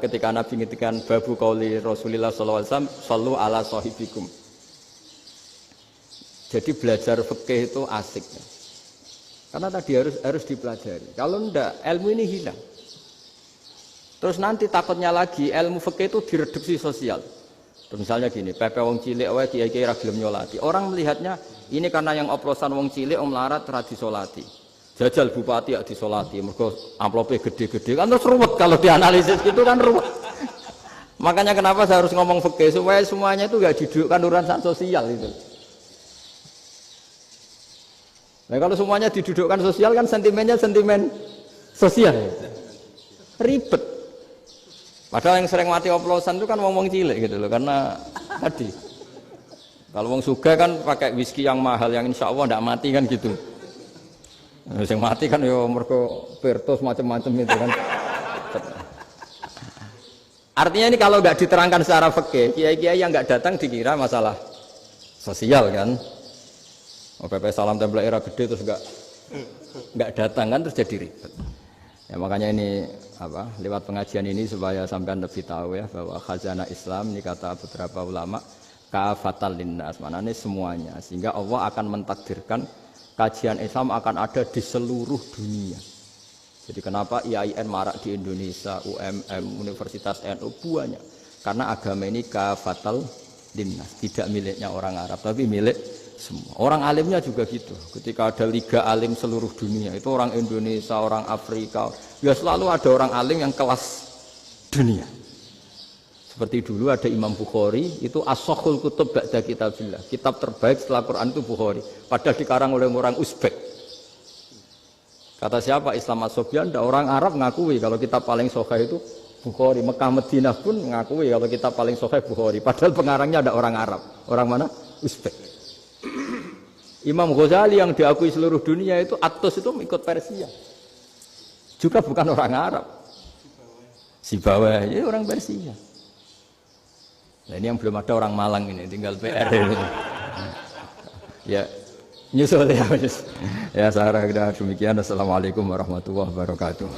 ketika Nabi ngintikan babu qauli Rasulullah sallallahu alaihi wasallam, shallu ala sahibikum. Jadi belajar fikih itu asik. Karena tadi harus dipelajari. Kalau enggak, ilmu ini hilang. Terus nanti takutnya lagi ilmu fikih itu direduksi sosial. Terus misalnya gini, pepe wong cilik wae kiai-kiai ra gelem nyolati. Orang melihatnya ini karena yang oplosan wong cilik om larat ra disolati. Jajal bupati ya disolati, mergo amplope gede-gede kan terus ruwet kalau dianalisis gitu kan ruwet. Makanya kenapa saya harus ngomong fikih supaya semuanya itu enggak didudukkan urusan sosial itu. Nah kalau semuanya didudukkan sosial kan sentimennya sentimen sosial. Ribet. Padahal yang sering mati oplosan itu kan wong cilik gitu loh, karena tadi kalau wong sugih kan pakai whisky yang mahal yang insya Allah tidak mati kan gitu. Yang mati kan ya mergo Virtus macam-macam itu kan. Artinya ini kalau nggak diterangkan secara fikih, kiai-kiai yang nggak datang dikira masalah sosial kan. PP salam tempel era gede terus nggak datang kan terus jadi ribet. Ya makanya ini lewat pengajian ini supaya sampean lebih tahu ya bahwa khazanah Islam ini kata beberapa ulama kafatal linnas, maknanya semuanya, sehingga Allah akan mentakdirkan kajian Islam akan ada di seluruh dunia. Jadi kenapa IAIN marak di Indonesia, UMM, Universitas NU banyak, karena agama ini kafatal linnas, tidak miliknya orang Arab tapi milik semua. Orang alimnya juga gitu. Ketika ada liga alim seluruh dunia, itu orang Indonesia, orang Afrika, ya selalu ada orang alim yang kelas dunia. Seperti dulu ada Imam Bukhari, itu as-sakhul kutub ba'da kitabillah. Kitab terbaik setelah Quran itu Bukhari. Padahal dikarang oleh orang Uzbek. Kata siapa? Islam As-Sobyan, orang Arab ngakui kalau kita paling sahih itu Bukhari. Mekah Madinah pun ngakui kalau kita paling sahih Bukhari. Padahal pengarangnya ada orang Arab. Orang mana? Uzbek. Imam Ghazali yang diakui seluruh dunia itu At-Tus itu ikut Persia. Juga bukan orang Arab. Sibawai, ya orang Persia. Nah ini yang belum ada orang Malang ini, tinggal PR ini. Ya, nyusul ya. Ya, saya kira demikian. Assalamualaikum warahmatullahi wabarakatuh.